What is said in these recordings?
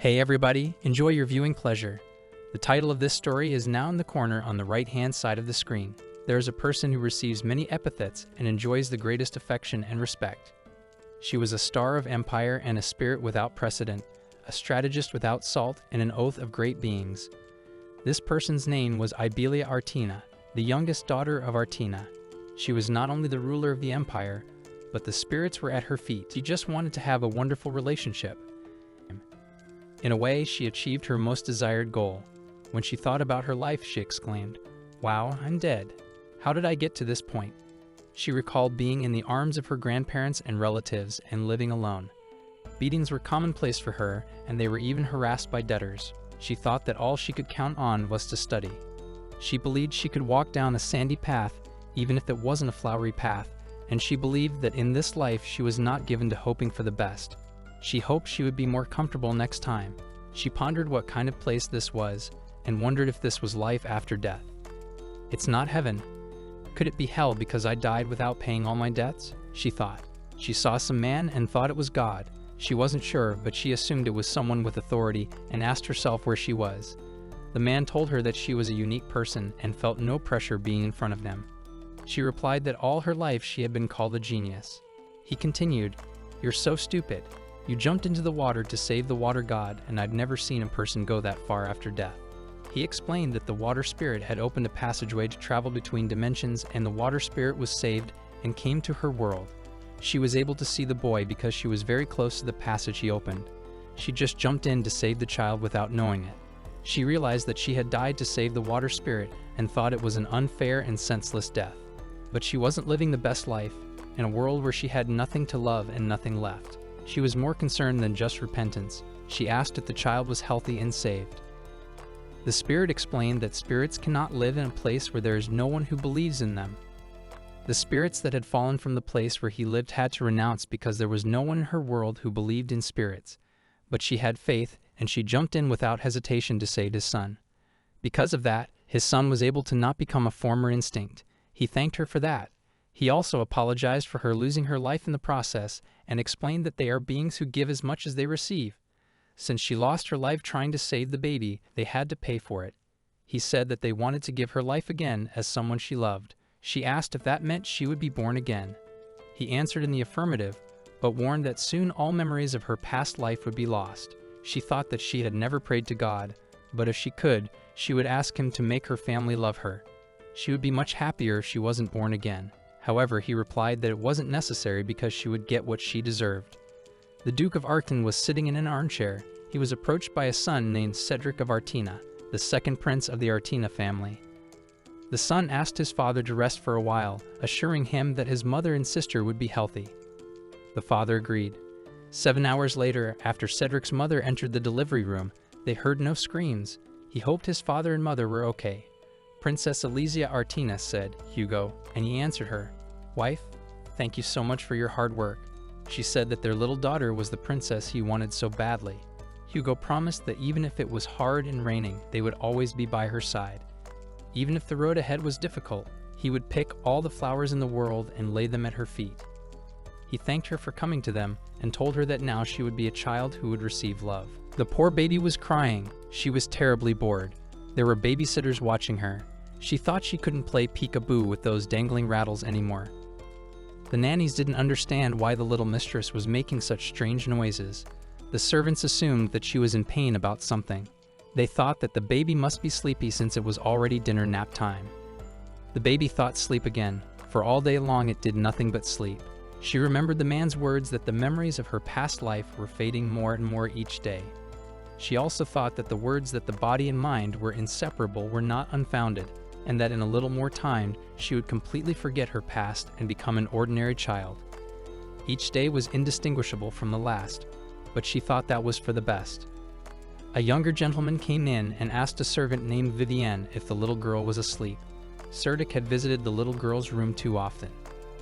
Hey everybody, enjoy your viewing pleasure. The title of this story is now in the corner on the right-hand side of the screen. There is a person who receives many epithets and enjoys the greatest affection and respect. She was a star of empire and a spirit without precedent, a strategist without salt and an oath of great beings. This person's name was Ibelia Artina, the youngest daughter of Artina. She was not only the ruler of the empire, but the spirits were at her feet. She just wanted to have a wonderful relationship. In a way, she achieved her most desired goal. When she thought about her life, she exclaimed, "Wow, I'm dead. How did I get to this point?" She recalled being in the arms of her grandparents and relatives and living alone. Beatings were commonplace for her, and they were even harassed by debtors. She thought that all she could count on was to study. She believed she could walk down a sandy path, even if it wasn't a flowery path, and she believed that in this life she was not given to hoping for the best. She hoped she would be more comfortable next time. She pondered what kind of place this was, and wondered if this was life after death. It's not heaven. Could it be hell because I died without paying all my debts? She thought. She saw some man and thought it was God. She wasn't sure, but she assumed it was someone with authority and asked herself where she was. The man told her that she was a unique person and felt no pressure being in front of them. She replied that all her life she had been called a genius. He continued, "You're so stupid. You jumped into the water to save the water god, and I've never seen a person go that far after death." He explained that the water spirit had opened a passageway to travel between dimensions, and the water spirit was saved and came to her world. She was able to see the boy because she was very close to the passage he opened. She just jumped in to save the child without knowing it. She realized that she had died to save the water spirit and thought it was an unfair and senseless death. But she wasn't living the best life, in a world where she had nothing to love and nothing left. She was more concerned than just repentance. She asked if the child was healthy and saved. The spirit explained that spirits cannot live in a place where there is no one who believes in them. The spirits that had fallen from the place where he lived had to renounce because there was no one in her world who believed in spirits. But she had faith, and she jumped in without hesitation to save his son. Because of that, his son was able to not become a former instinct. He thanked her for that. He also apologized for her losing her life in the process and explained that they are beings who give as much as they receive. Since she lost her life trying to save the baby, they had to pay for it. He said that they wanted to give her life again as someone she loved. She asked if that meant she would be born again. He answered in the affirmative, but warned that soon all memories of her past life would be lost. She thought that she had never prayed to God, but if she could, she would ask him to make her family love her. She would be much happier if she wasn't born again. However, he replied that it wasn't necessary because she would get what she deserved. The Duke of Artin was sitting in an armchair. He was approached by a son named Cedric of Artina, the second prince of the Artina family. The son asked his father to rest for a while, assuring him that his mother and sister would be healthy. The father agreed. 7 hours later, after Cedric's mother entered the delivery room, they heard no screams. He hoped his father and mother were okay. "Princess Elysia Artina," said Hugo, and he answered her, "Wife, thank you so much for your hard work." She said that their little daughter was the princess he wanted so badly. Hugo promised that even if it was hard and raining, they would always be by her side. Even if the road ahead was difficult, he would pick all the flowers in the world and lay them at her feet. He thanked her for coming to them and told her that now she would be a child who would receive love. The poor baby was crying. She was terribly bored. There were babysitters watching her. She thought she couldn't play peekaboo with those dangling rattles anymore. The nannies didn't understand why the little mistress was making such strange noises. The servants assumed that she was in pain about something. They thought that the baby must be sleepy since it was already dinner nap time. The baby thought sleep again. For all day long it did nothing but sleep. She remembered the man's words that the memories of her past life were fading more and more each day. She also thought that the words that the body and mind were inseparable were not unfounded, and that in a little more time she would completely forget her past and become an ordinary child. Each day was indistinguishable from the last, but she thought that was for the best. A younger gentleman came in and asked a servant named Vivienne if the little girl was asleep. Cedric had visited the little girl's room too often.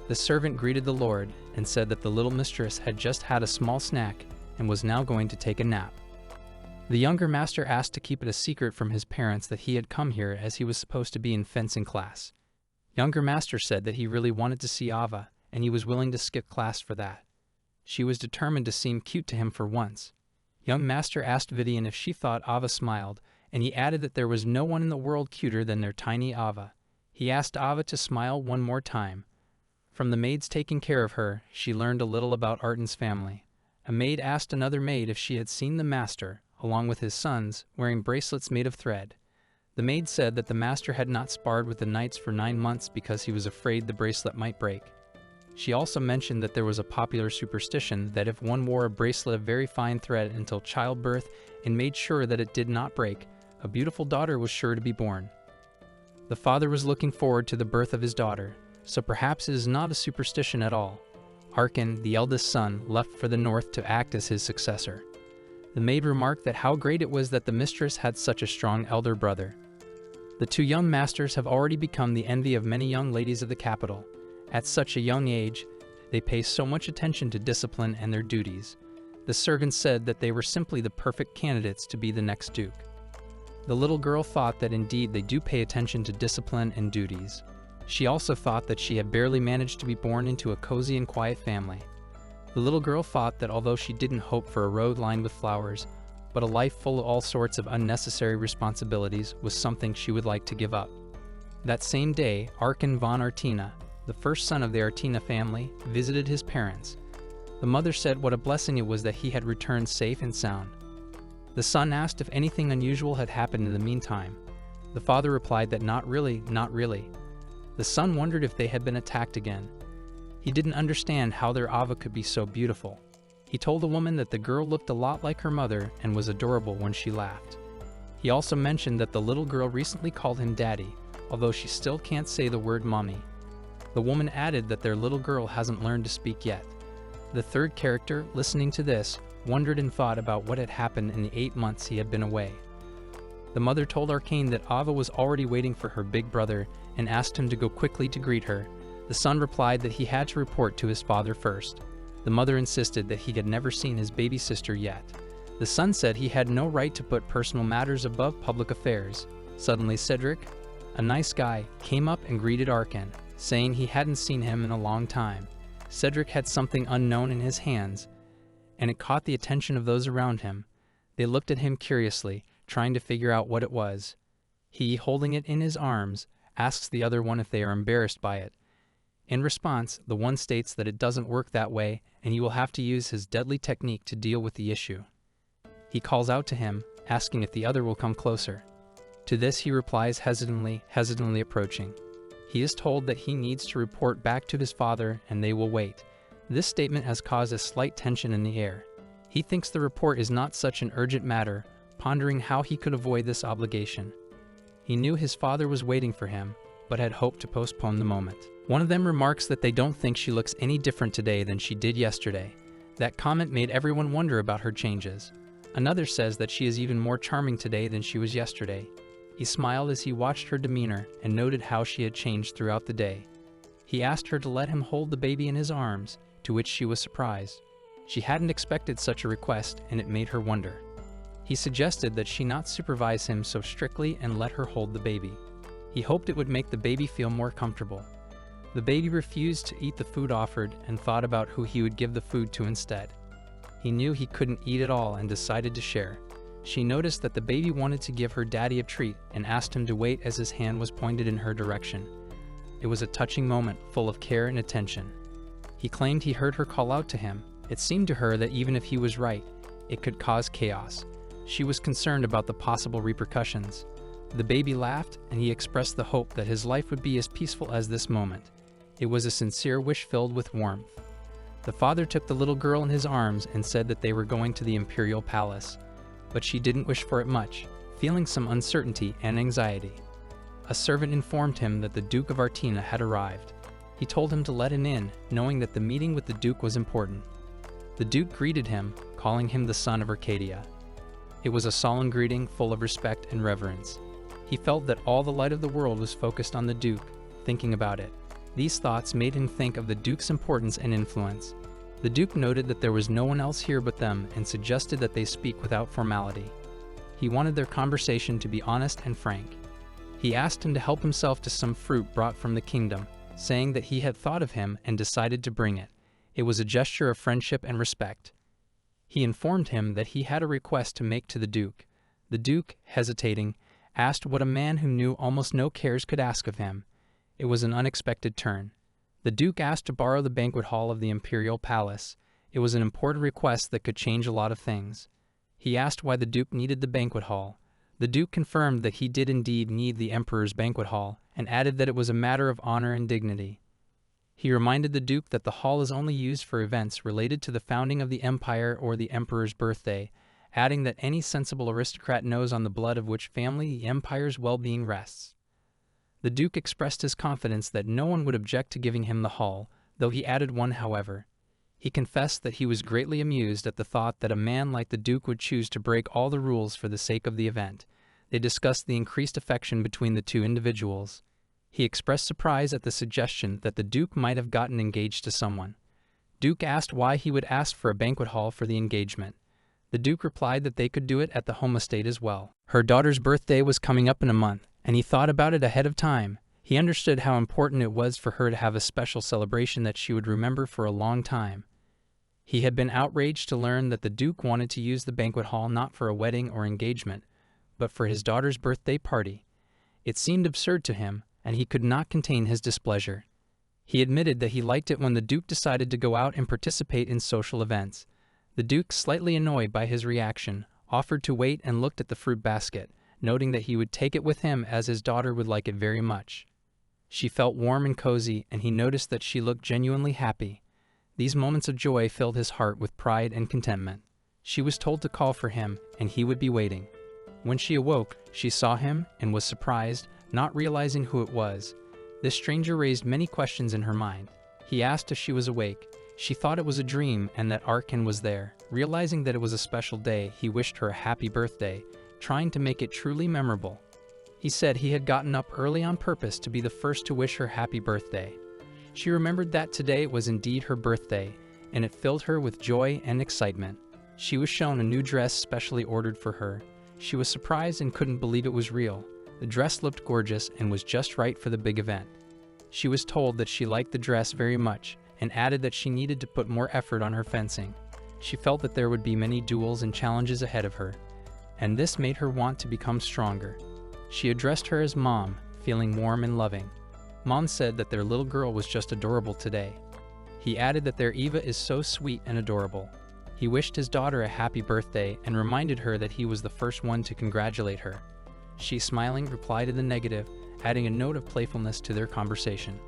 The servant greeted the lord and said that the little mistress had just had a small snack and was now going to take a nap. The younger master asked to keep it a secret from his parents that he had come here as he was supposed to be in fencing class. Younger master said that he really wanted to see Ava, and he was willing to skip class for that. She was determined to seem cute to him for once. Young master asked Vivian if she thought Ava smiled, and he added that there was no one in the world cuter than their tiny Ava. He asked Ava to smile one more time. From the maids taking care of her, she learned a little about Artin's family. A maid asked another maid if she had seen the master, along with his sons, wearing bracelets made of thread. The maid said that the master had not sparred with the knights for 9 months because he was afraid the bracelet might break. She also mentioned that there was a popular superstition that if one wore a bracelet of very fine thread until childbirth and made sure that it did not break, a beautiful daughter was sure to be born. The father was looking forward to the birth of his daughter, so perhaps it is not a superstition at all. Arkin, the eldest son, left for the north to act as his successor. The maid remarked that how great it was that the mistress had such a strong elder brother. The two young masters have already become the envy of many young ladies of the capital. At such a young age, they pay so much attention to discipline and their duties. The servants said that they were simply the perfect candidates to be the next duke. The little girl thought that indeed they do pay attention to discipline and duties. She also thought that she had barely managed to be born into a cozy and quiet family. The little girl thought that although she didn't hope for a road lined with flowers, but a life full of all sorts of unnecessary responsibilities was something she would like to give up. That same day, Arkin von Artina, the first son of the Artina family, visited his parents. The mother said what a blessing it was that he had returned safe and sound. The son asked if anything unusual had happened in the meantime. The father replied that not really, not really. The son wondered if they had been attacked again. He didn't understand how their Ava could be so beautiful. He told the woman that the girl looked a lot like her mother and was adorable when she laughed. He also mentioned that the little girl recently called him daddy, although she still can't say the word mommy. The woman added that their little girl hasn't learned to speak yet. The third character, listening to this, wondered and thought about what had happened in the 8 months he had been away. The mother told Arcane that Ava was already waiting for her big brother and asked him to go quickly to greet her. The son replied that he had to report to his father first. The mother insisted that he had never seen his baby sister yet. The son said he had no right to put personal matters above public affairs. Suddenly Cedric, a nice guy, came up and greeted Arkin, saying he hadn't seen him in a long time. Cedric had something unknown in his hands, and it caught the attention of those around him. They looked at him curiously, trying to figure out what it was. He, holding it in his arms, asks the other one if they are embarrassed by it. In response, the one states that it doesn't work that way and he will have to use his deadly technique to deal with the issue. He calls out to him, asking if the other will come closer. To this he replies hesitantly approaching. He is told that he needs to report back to his father and they will wait. This statement has caused a slight tension in the air. He thinks the report is not such an urgent matter, pondering how he could avoid this obligation. He knew his father was waiting for him, but had hoped to postpone the moment. One of them remarks that they don't think she looks any different today than she did yesterday. That comment made everyone wonder about her changes. Another says that she is even more charming today than she was yesterday. He smiled as he watched her demeanor and noted how she had changed throughout the day. He asked her to let him hold the baby in his arms, to which she was surprised. She hadn't expected such a request, and it made her wonder. He suggested that she not supervise him so strictly and let her hold the baby. He hoped it would make the baby feel more comfortable. The baby refused to eat the food offered and thought about who he would give the food to instead. He knew he couldn't eat it all and decided to share. She noticed that the baby wanted to give her daddy a treat and asked him to wait as his hand was pointed in her direction. It was a touching moment full of care and attention. He claimed he heard her call out to him. It seemed to her that even if he was right, it could cause chaos. She was concerned about the possible repercussions. The baby laughed, and he expressed the hope that his life would be as peaceful as this moment. It was a sincere wish filled with warmth. The father took the little girl in his arms and said that they were going to the Imperial Palace, but she didn't wish for it much, feeling some uncertainty and anxiety. A servant informed him that the Duke of Artina had arrived. He told him to let him in, knowing that the meeting with the Duke was important. The Duke greeted him, calling him the son of Arcadia. It was a solemn greeting full of respect and reverence. He felt that all the light of the world was focused on the Duke, thinking about it. These thoughts made him think of the Duke's importance and influence. The Duke noted that there was no one else here but them and suggested that they speak without formality. He wanted their conversation to be honest and frank. He asked him to help himself to some fruit brought from the kingdom, saying that he had thought of him and decided to bring it. It was a gesture of friendship and respect. He informed him that he had a request to make to the Duke. The Duke, hesitating, asked what a man who knew almost no cares could ask of him. It was an unexpected turn. The Duke asked to borrow the banquet hall of the Imperial Palace. It was an important request that could change a lot of things. He asked why the Duke needed the banquet hall. The Duke confirmed that he did indeed need the Emperor's banquet hall, and added that it was a matter of honor and dignity. He reminded the Duke that the hall is only used for events related to the founding of the Empire or the Emperor's birthday, adding that any sensible aristocrat knows on the blood of which family the Empire's well-being rests. The Duke expressed his confidence that no one would object to giving him the hall, though he added one however. He confessed that he was greatly amused at the thought that a man like the Duke would choose to break all the rules for the sake of the event. They discussed the increased affection between the two individuals. He expressed surprise at the suggestion that the Duke might have gotten engaged to someone. Duke asked why he would ask for a banquet hall for the engagement. The Duke replied that they could do it at the home estate as well. Her daughter's birthday was coming up in a month, and he thought about it ahead of time. He understood how important it was for her to have a special celebration that she would remember for a long time. He had been outraged to learn that the Duke wanted to use the banquet hall not for a wedding or engagement, but for his daughter's birthday party. It seemed absurd to him, and he could not contain his displeasure. He admitted that he liked it when the Duke decided to go out and participate in social events. The Duke, slightly annoyed by his reaction, offered to wait and looked at the fruit basket, noting that he would take it with him as his daughter would like it very much. She felt warm and cozy, and he noticed that she looked genuinely happy. These moments of joy filled his heart with pride and contentment. She was told to call for him, and he would be waiting. When she awoke, she saw him and was surprised, not realizing who it was. This stranger raised many questions in her mind. He asked if she was awake. She thought it was a dream and that Arkin was there. Realizing that it was a special day, he wished her a happy birthday, trying to make it truly memorable. He said he had gotten up early on purpose to be the first to wish her happy birthday. She remembered that today was indeed her birthday, and it filled her with joy and excitement. She was shown a new dress specially ordered for her. She was surprised and couldn't believe it was real. The dress looked gorgeous and was just right for the big event. She was told that she liked the dress very much, and added that she needed to put more effort on her fencing. She felt that there would be many duels and challenges ahead of her, and this made her want to become stronger. She addressed her as Mom, feeling warm and loving. Mom said that their little girl was just adorable today. He added that their Eva is so sweet and adorable. He wished his daughter a happy birthday and reminded her that he was the first one to congratulate her. She, smiling, replied in the negative, adding a note of playfulness to their conversation.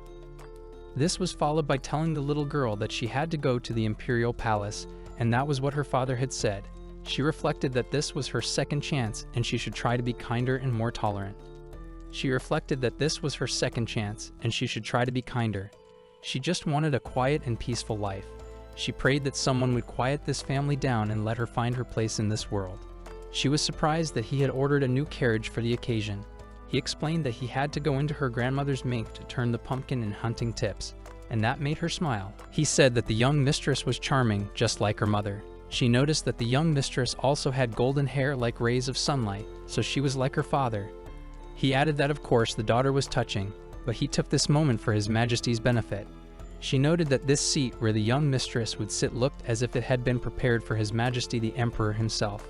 This was followed by telling the little girl that she had to go to the Imperial Palace, and that was what her father had said. She reflected that this was her second chance and she should try to be kinder and more tolerant. She just wanted a quiet and peaceful life. She prayed that someone would quiet this family down and let her find her place in this world. She was surprised that he had ordered a new carriage for the occasion. He explained that he had to go into her grandmother's mink to turn the pumpkin and hunting tips, and that made her smile. He said that the young mistress was charming, just like her mother. She noticed that the young mistress also had golden hair like rays of sunlight, so she was like her father. He added that of course the daughter was touching, but he took this moment for His Majesty's benefit. She noted that this seat where the young mistress would sit looked as if it had been prepared for His Majesty the Emperor himself.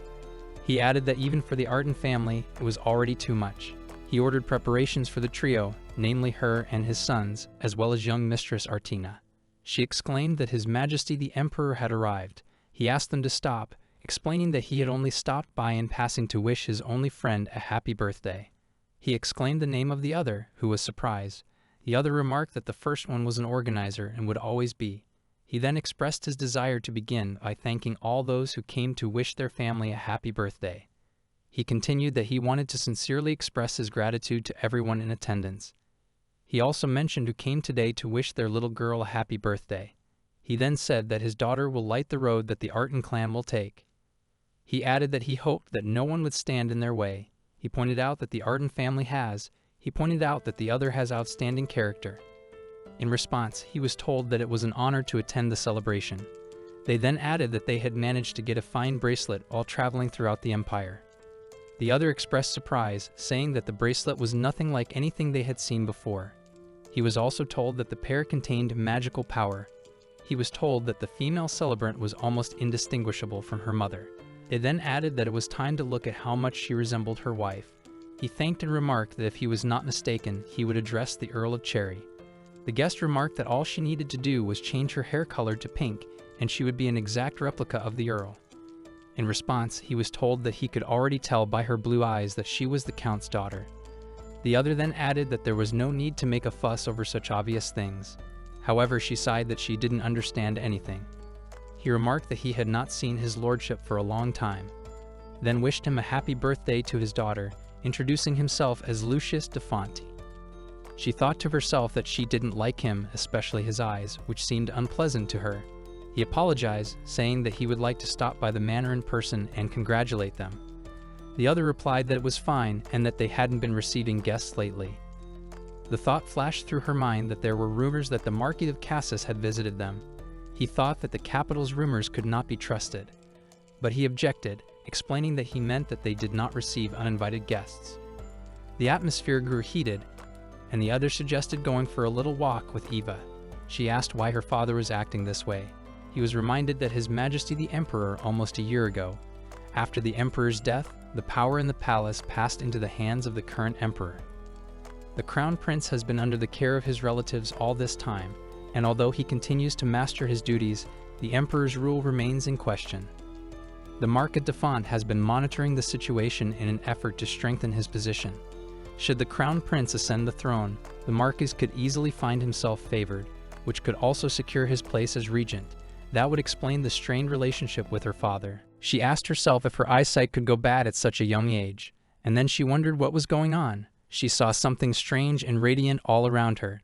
He added that even for the Artin family, it was already too much. He ordered preparations for the trio, namely her and his sons, as well as young Mistress Artina. She exclaimed that His Majesty the Emperor had arrived. He asked them to stop, explaining that he had only stopped by in passing to wish his only friend a happy birthday. He exclaimed the name of the other, who was surprised. The other remarked that the first one was an organizer and would always be. He then expressed his desire to begin by thanking all those who came to wish their family a happy birthday. He continued that he wanted to sincerely express his gratitude to everyone in attendance. He also mentioned who came today to wish their little girl a happy birthday. He then said that his daughter will light the road that the Artin clan will take. He added that he hoped that no one would stand in their way. He pointed out that the Artin family pointed out that the other has outstanding character. In response, he was told that it was an honor to attend the celebration. They then added that they had managed to get a fine bracelet while traveling throughout the Empire. The other expressed surprise, saying that the bracelet was nothing like anything they had seen before. He was also told that the pair contained magical power. He was told that the female celebrant was almost indistinguishable from her mother. It then added that it was time to look at how much she resembled her wife. He thanked and remarked that if he was not mistaken, he would address the Earl of Cherry. The guest remarked that all she needed to do was change her hair color to pink, and she would be an exact replica of the Earl. In response, he was told that he could already tell by her blue eyes that she was the Count's daughter. The other then added that there was no need to make a fuss over such obvious things. However, she sighed that she didn't understand anything. He remarked that he had not seen his lordship for a long time, then wished him a happy birthday to his daughter, introducing himself as Lucius de Fonte. She thought to herself that she didn't like him, especially his eyes, which seemed unpleasant to her. He apologized, saying that he would like to stop by the manor in person and congratulate them. The other replied that it was fine and that they hadn't been receiving guests lately. The thought flashed through her mind that there were rumors that the Marquis of Cassis had visited them. He thought that the capital's rumors could not be trusted, but he objected, explaining that he meant that they did not receive uninvited guests. The atmosphere grew heated, and the other suggested going for a little walk with Eva. She asked why her father was acting this way. He was reminded that His Majesty the Emperor almost a year ago. After the Emperor's death, the power in the palace passed into the hands of the current Emperor. The Crown Prince has been under the care of his relatives all this time, and although he continues to master his duties, the Emperor's rule remains in question. The Marquis de Fonte has been monitoring the situation in an effort to strengthen his position. Should the Crown Prince ascend the throne, the Marquis could easily find himself favored, which could also secure his place as regent. That would explain the strained relationship with her father. She asked herself if her eyesight could go bad at such a young age, and then she wondered what was going on. She saw something strange and radiant all around her.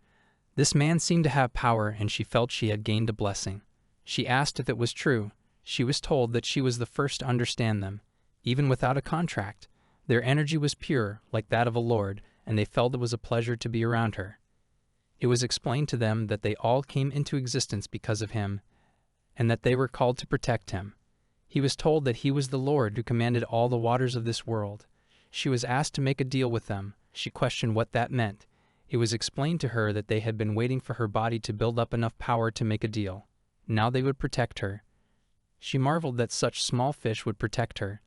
This man seemed to have power, and she felt she had gained a blessing. She asked if it was true. She was told that she was the first to understand them, even without a contract. Their energy was pure, like that of a lord, and they felt it was a pleasure to be around her. It was explained to them that they all came into existence because of him, and that they were called to protect him. He was told that he was the Lord who commanded all the waters of this world. She was asked to make a deal with them. She questioned what that meant. It was explained to her that they had been waiting for her body to build up enough power to make a deal. Now they would protect her. She marveled that such small fish would protect her,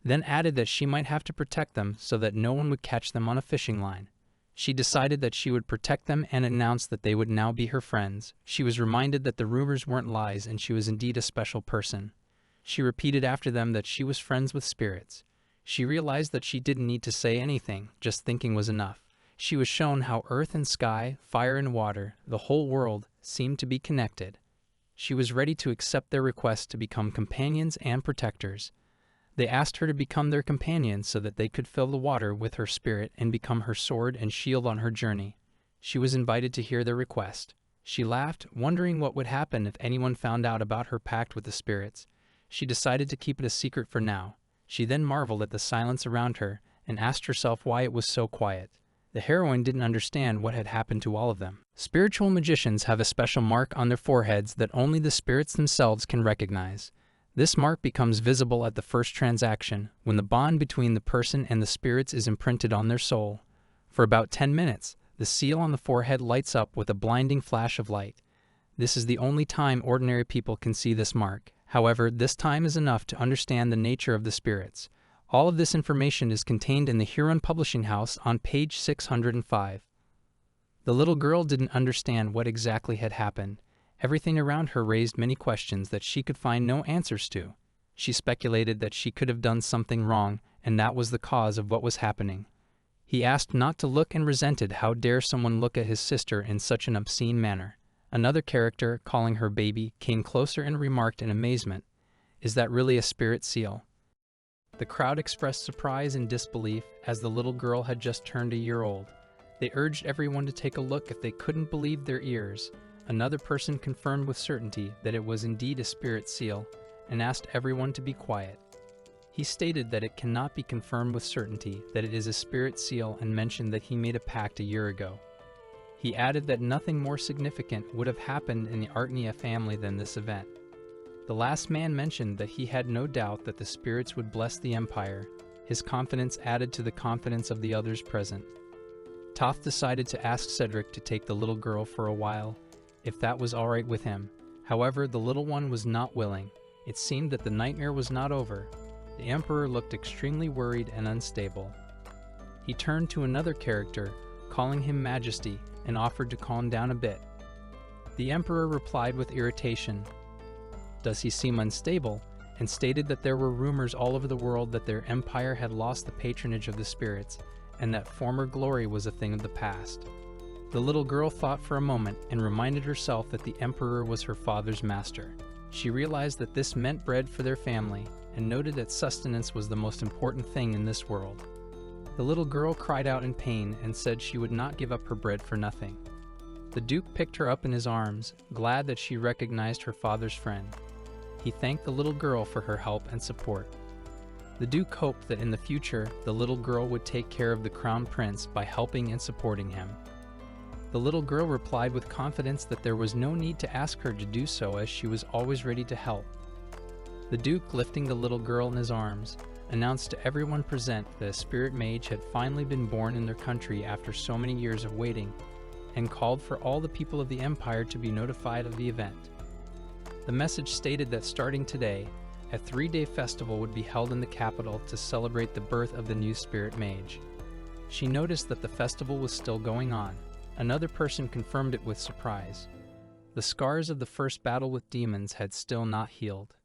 then added that she might have to protect them so that no one would catch them on a fishing line. She decided that she would protect them and announced that they would now be her friends. She was reminded that the rumors weren't lies and she was indeed a special person. She repeated after them that she was friends with spirits. She realized that she didn't need to say anything, just thinking was enough. She was shown how earth and sky, fire and water, the whole world, seemed to be connected. She was ready to accept their request to become companions and protectors. They asked her to become their companion so that they could fill the water with her spirit and become her sword and shield on her journey. She was invited to hear their request. She laughed, wondering what would happen if anyone found out about her pact with the spirits. She decided to keep it a secret for now. She then marveled at the silence around her and asked herself why it was so quiet. The heroine didn't understand what had happened to all of them. Spiritual magicians have a special mark on their foreheads that only the spirits themselves can recognize. This mark becomes visible at the first transaction, when the bond between the person and the spirits is imprinted on their soul. For about 10 minutes, the seal on the forehead lights up with a blinding flash of light. This is the only time ordinary people can see this mark. However, this time is enough to understand the nature of the spirits. All of this information is contained in the Huron Publishing House on page 605. The little girl didn't understand what exactly had happened. Everything around her raised many questions that she could find no answers to. She speculated that she could have done something wrong, and that was the cause of what was happening. He asked not to look and resented how dare someone look at his sister in such an obscene manner. Another character, calling her baby, came closer and remarked in amazement, "Is that really a spirit seal?" The crowd expressed surprise and disbelief as the little girl had just turned a year old. They urged everyone to take a look if they couldn't believe their ears. Another person confirmed with certainty that it was indeed a spirit seal and asked everyone to be quiet. He stated that it cannot be confirmed with certainty that it is a spirit seal and mentioned that he made a pact a year ago. He added that nothing more significant would have happened in the Artina family than this event. The last man mentioned that he had no doubt that the spirits would bless the empire. His confidence added to the confidence of the others present. Toth decided to ask Cedric to take the little girl for a while, if that was all right with him. However, the little one was not willing. It seemed that the nightmare was not over. The emperor looked extremely worried and unstable. He turned to another character, calling him Majesty, and offered to calm down a bit. The emperor replied with irritation, "Does he seem unstable?" and stated that there were rumors all over the world that their empire had lost the patronage of the spirits, and that former glory was a thing of the past. The little girl thought for a moment and reminded herself that the emperor was her father's master. She realized that this meant bread for their family, and noted that sustenance was the most important thing in this world. The little girl cried out in pain and said she would not give up her bread for nothing. The Duke picked her up in his arms, glad that she recognized her father's friend. He thanked the little girl for her help and support. The Duke hoped that in the future, the little girl would take care of the crown prince by helping and supporting him. The little girl replied with confidence that there was no need to ask her to do so, as she was always ready to help. The Duke, lifting the little girl in his arms, announced to everyone present that a spirit mage had finally been born in their country after so many years of waiting, and called for all the people of the empire to be notified of the event. The message stated that starting today, a 3-day festival would be held in the capital to celebrate the birth of the new spirit mage. She noticed that the festival was still going on. Another person confirmed it with surprise. The scars of the first battle with demons had still not healed.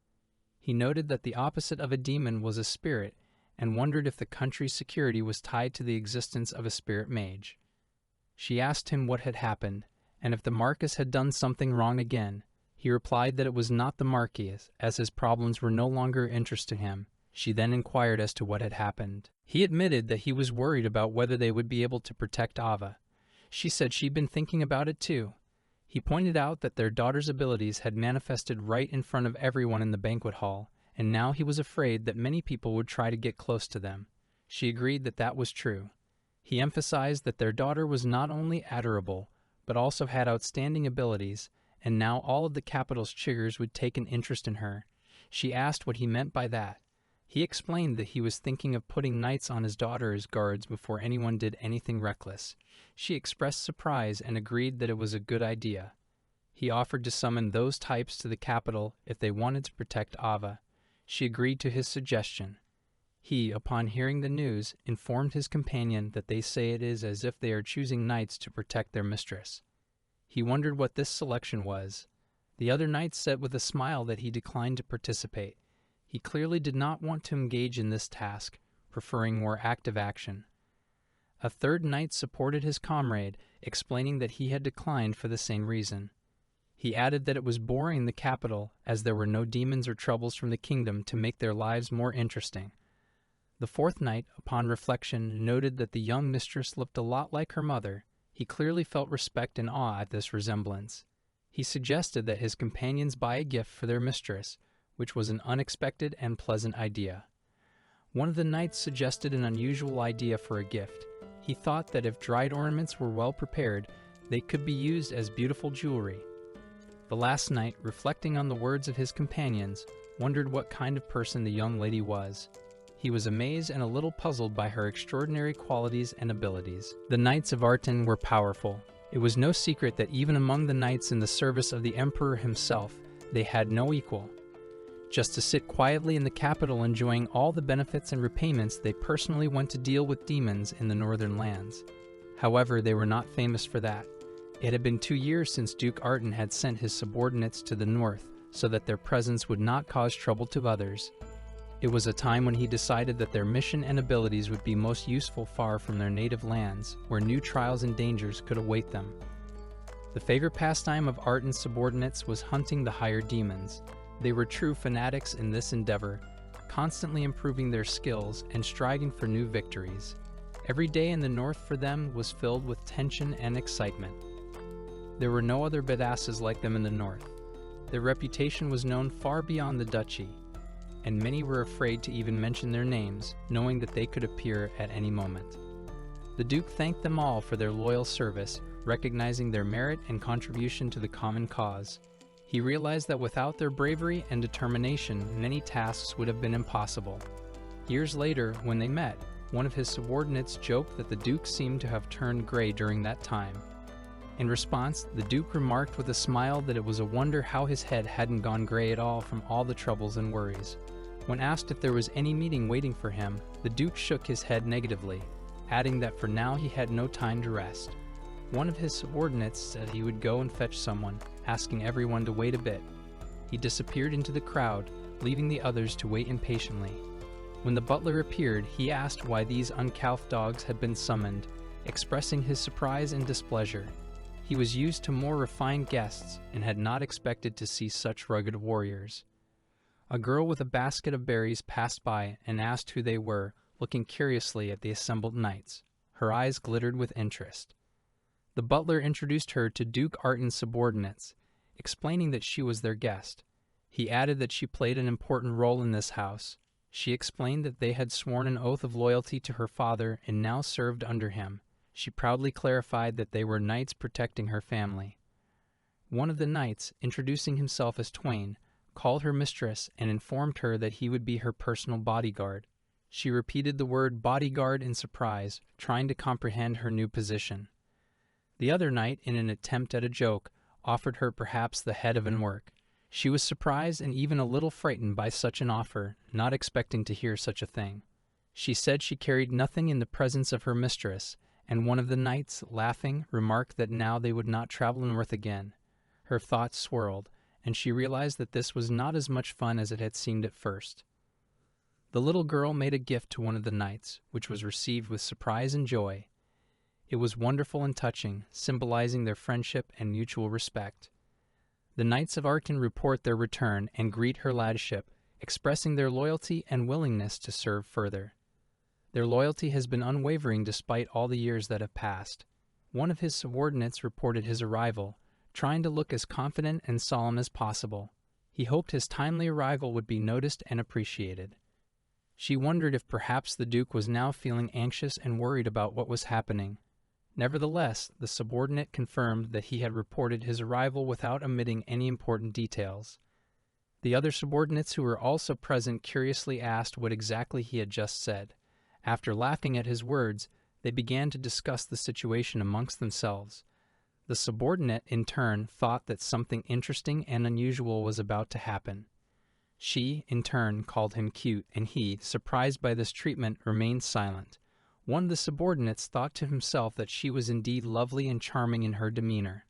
He noted that the opposite of a demon was a spirit, and wondered if the country's security was tied to the existence of a spirit mage. She asked him what had happened, and if the Marquis had done something wrong again. He replied that it was not the Marquis, as his problems were no longer of interest to him. She then inquired as to what had happened. He admitted that he was worried about whether they would be able to protect Ava. She said she'd been thinking about it too. He pointed out that their daughter's abilities had manifested right in front of everyone in the banquet hall, and now he was afraid that many people would try to get close to them. She agreed that that was true. He emphasized that their daughter was not only adorable, but also had outstanding abilities, and now all of the capital's chiggers would take an interest in her. She asked what he meant by that. He explained that he was thinking of putting knights on his daughter as guards before anyone did anything reckless. She expressed surprise and agreed that it was a good idea. He offered to summon those types to the capital if they wanted to protect Ava. She agreed to his suggestion. He, upon hearing the news, informed his companion that they say it is as if they are choosing knights to protect their mistress. He wondered what this selection was. The other knight said with a smile that he declined to participate. He clearly did not want to engage in this task, preferring more active action. A third knight supported his comrade, explaining that he had declined for the same reason. He added that it was boring the capital, as there were no demons or troubles from the kingdom to make their lives more interesting. The fourth knight, upon reflection, noted that the young mistress looked a lot like her mother. He clearly felt respect and awe at this resemblance. He suggested that his companions buy a gift for their mistress, which was an unexpected and pleasant idea. One of the knights suggested an unusual idea for a gift. He thought that if dried ornaments were well prepared, they could be used as beautiful jewelry. The last knight, reflecting on the words of his companions, wondered what kind of person the young lady was. He was amazed and a little puzzled by her extraordinary qualities and abilities. The knights of Artina were powerful. It was no secret that even among the knights in the service of the emperor himself, they had no equal. Just to sit quietly in the capital enjoying all the benefits and repayments, they personally went to deal with demons in the northern lands. However, they were not famous for that. It had been 2 years since Duke Artin had sent his subordinates to the north, so that their presence would not cause trouble to others. It was a time when he decided that their mission and abilities would be most useful far from their native lands, where new trials and dangers could await them. The favorite pastime of Artin's subordinates was hunting the higher demons. They were true fanatics in this endeavor, constantly improving their skills and striving for new victories. Every day in the north for them was filled with tension and excitement. There were no other badasses like them in the north. Their reputation was known far beyond the duchy, and many were afraid to even mention their names, knowing that they could appear at any moment. The Duke thanked them all for their loyal service, recognizing their merit and contribution to the common cause. He realized that without their bravery and determination, many tasks would have been impossible. Years later, when they met, one of his subordinates joked that the Duke seemed to have turned gray during that time. In response, the Duke remarked with a smile that it was a wonder how his head hadn't gone gray at all from all the troubles and worries. When asked if there was any meeting waiting for him, the Duke shook his head negatively, adding that for now he had no time to rest. One of his subordinates said he would go and fetch someone, asking everyone to wait a bit. He disappeared into the crowd, leaving the others to wait impatiently. When the butler appeared, he asked why these uncouth dogs had been summoned, expressing his surprise and displeasure. He was used to more refined guests and had not expected to see such rugged warriors. A girl with a basket of berries passed by and asked who they were, looking curiously at the assembled knights. Her eyes glittered with interest. The butler introduced her to Duke Artin's subordinates, explaining that she was their guest. He added that she played an important role in this house. She explained that they had sworn an oath of loyalty to her father and now served under him. She proudly clarified that they were knights protecting her family. One of the knights, introducing himself as Twain, called her mistress and informed her that he would be her personal bodyguard. She repeated the word bodyguard in surprise, trying to comprehend her new position. The other knight, in an attempt at a joke, offered her perhaps the head of an work. She was surprised and even a little frightened by such an offer, not expecting to hear such a thing. She said she carried nothing in the presence of her mistress, and one of the knights, laughing, remarked that now they would not travel north again. Her thoughts swirled, and she realized that this was not as much fun as it had seemed at first. The little girl made a gift to one of the knights, which was received with surprise and joy. It was wonderful and touching, symbolizing their friendship and mutual respect. The Knights of Arkin report their return and greet her ladyship, expressing their loyalty and willingness to serve further. Their loyalty has been unwavering despite all the years that have passed. One of his subordinates reported his arrival, trying to look as confident and solemn as possible. He hoped his timely arrival would be noticed and appreciated. She wondered if perhaps the Duke was now feeling anxious and worried about what was happening. Nevertheless, the subordinate confirmed that he had reported his arrival without omitting any important details. The other subordinates who were also present curiously asked what exactly he had just said. After laughing at his words, they began to discuss the situation amongst themselves. The subordinate, in turn, thought that something interesting and unusual was about to happen. She, in turn, called him cute, and he, surprised by this treatment, remained silent. One of the subordinates thought to himself that she was indeed lovely and charming in her demeanor.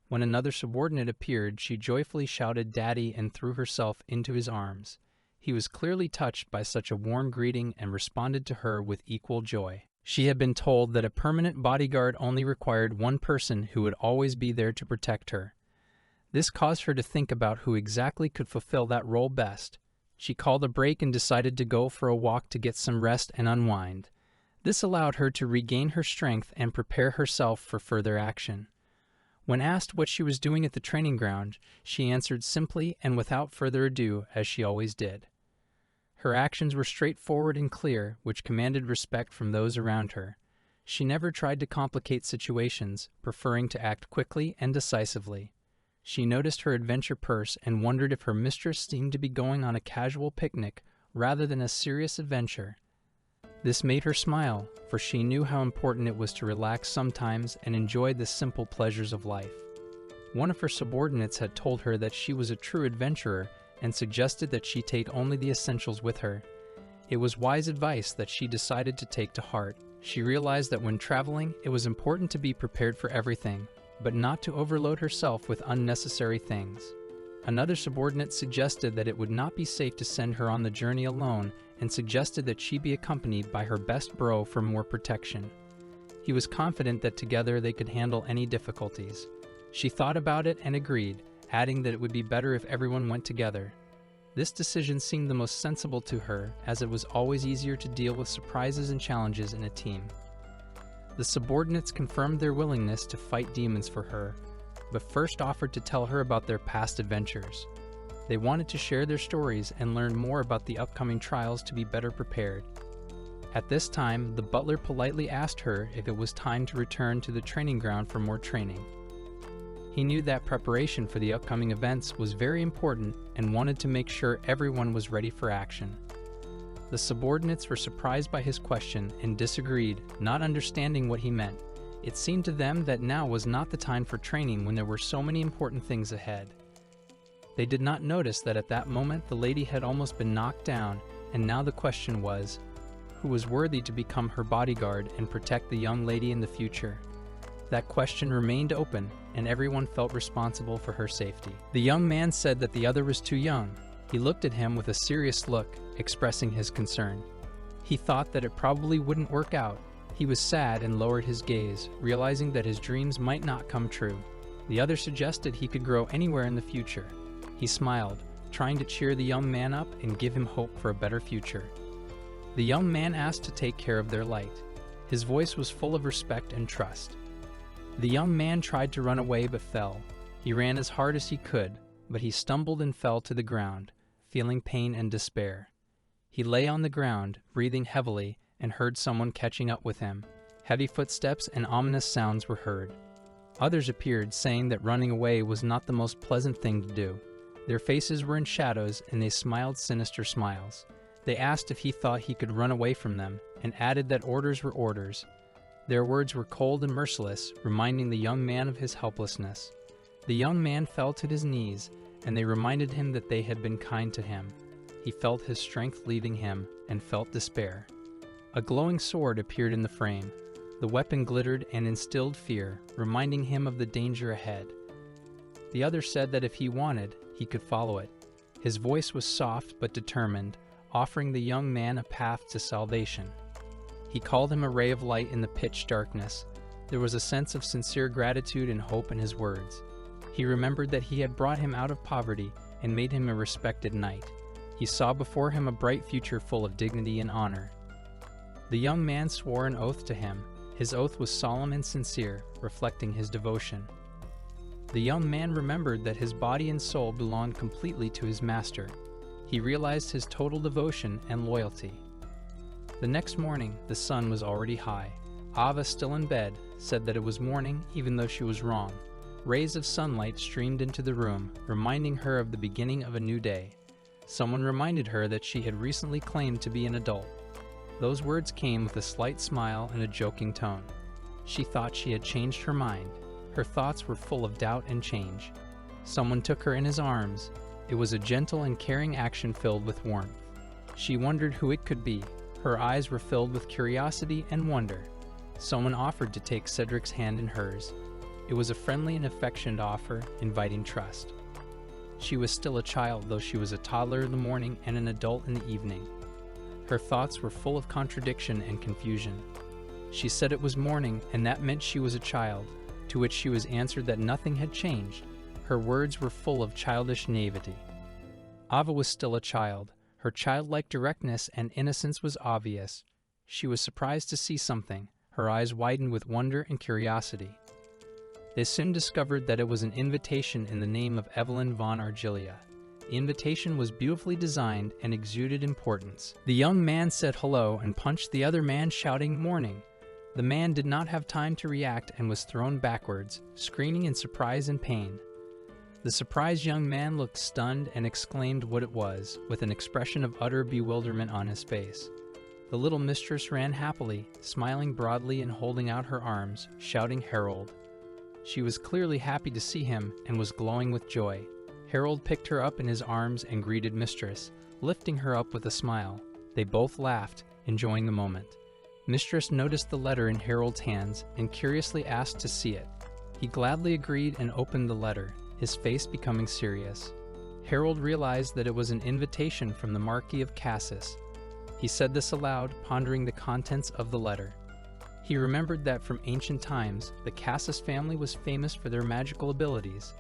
When another subordinate appeared, she joyfully shouted "Daddy" and threw herself into his arms. He was clearly touched by such a warm greeting and responded to her with equal joy. She had been told that a permanent bodyguard only required one person who would always be there to protect her. This caused her to think about who exactly could fulfill that role best. She called a break and decided to go for a walk to get some rest and unwind. This allowed her to regain her strength and prepare herself for further action. When asked what she was doing at the training ground, she answered simply and without further ado, as she always did. Her actions were straightforward and clear, which commanded respect from those around her. She never tried to complicate situations, preferring to act quickly and decisively. She noticed her adventure purse and wondered if her mistress seemed to be going on a casual picnic rather than a serious adventure. This made her smile, for she knew how important it was to relax sometimes and enjoy the simple pleasures of life. One of her subordinates had told her that she was a true adventurer and suggested that she take only the essentials with her. It was wise advice that she decided to take to heart. She realized that when traveling, it was important to be prepared for everything, but not to overload herself with unnecessary things. Another subordinate suggested that it would not be safe to send her on the journey alone and suggested that she be accompanied by her best bro for more protection. He was confident that together they could handle any difficulties. She thought about it and agreed, adding that it would be better if everyone went together. This decision seemed the most sensible to her, as it was always easier to deal with surprises and challenges in a team. The subordinates confirmed their willingness to fight demons for her, but first offered to tell her about their past adventures. They wanted to share their stories and learn more about the upcoming trials to be better prepared. At this time, the butler politely asked her if it was time to return to the training ground for more training. He knew that preparation for the upcoming events was very important and wanted to make sure everyone was ready for action. The subordinates were surprised by his question and disagreed, not understanding what he meant. It seemed to them that now was not the time for training when there were so many important things ahead. They did not notice that at that moment the lady had almost been knocked down, and now the question was, who was worthy to become her bodyguard and protect the young lady in the future? That question remained open, and everyone felt responsible for her safety. The young man said that the other was too young. He looked at him with a serious look, expressing his concern. He thought that it probably wouldn't work out. He was sad and lowered his gaze, realizing that his dreams might not come true. The other suggested he could grow anywhere in the future. He smiled, trying to cheer the young man up and give him hope for a better future. The young man asked to take care of their light. His voice was full of respect and trust. The young man tried to run away but fell. He ran as hard as he could, but he stumbled and fell to the ground, feeling pain and despair. He lay on the ground, breathing heavily, and heard someone catching up with him. Heavy footsteps and ominous sounds were heard. Others appeared, saying that running away was not the most pleasant thing to do. Their faces were in shadows, and they smiled sinister smiles. They asked if he thought he could run away from them, and added that orders were orders. Their words were cold and merciless, reminding the young man of his helplessness. The young man fell to his knees, and they reminded him that they had been kind to him. He felt his strength leaving him, and felt despair. A glowing sword appeared in the frame. The weapon glittered and instilled fear, reminding him of the danger ahead. The other said that if he wanted, he could follow it. His voice was soft but determined, offering the young man a path to salvation. He called him a ray of light in the pitch darkness. There was a sense of sincere gratitude and hope in his words. He remembered that he had brought him out of poverty and made him a respected knight. He saw before him a bright future full of dignity and honor. The young man swore an oath to him. His oath was solemn and sincere, reflecting his devotion. The young man remembered that his body and soul belonged completely to his master. He realized his total devotion and loyalty. The next morning, the sun was already high. Ava, still in bed, said that it was morning even though she was wrong. Rays of sunlight streamed into the room, reminding her of the beginning of a new day. Someone reminded her that she had recently claimed to be an adult. Those words came with a slight smile and a joking tone. She thought she had changed her mind. Her thoughts were full of doubt and change. Someone took her in his arms. It was a gentle and caring action filled with warmth. She wondered who it could be. Her eyes were filled with curiosity and wonder. Someone offered to take Cedric's hand in hers. It was a friendly and affectionate offer, inviting trust. She was still a child, though she was a toddler in the morning and an adult in the evening. Her thoughts were full of contradiction and confusion. She said it was morning, and that meant she was a child, to which she was answered that nothing had changed. Her words were full of childish naivety. Ava was still a child. Her childlike directness and innocence was obvious. She was surprised to see something. Her eyes widened with wonder and curiosity. They soon discovered that it was an invitation in the name of Evelyn von Argilia. The invitation was beautifully designed and exuded importance. The young man said hello and punched the other man, shouting, "Morning." The man did not have time to react and was thrown backwards, screaming in surprise and pain. The surprised young man looked stunned and exclaimed what it was, with an expression of utter bewilderment on his face. The little mistress ran happily, smiling broadly and holding out her arms, shouting Harold. She was clearly happy to see him and was glowing with joy. Harold picked her up in his arms and greeted Mistress, lifting her up with a smile. They both laughed, enjoying the moment. Mistress noticed the letter in Harold's hands and curiously asked to see it. He gladly agreed and opened the letter, his face becoming serious. Harold realized that it was an invitation from the Marquis of Cassis. He said this aloud, pondering the contents of the letter. He remembered that from ancient times, the Cassis family was famous for their magical abilities.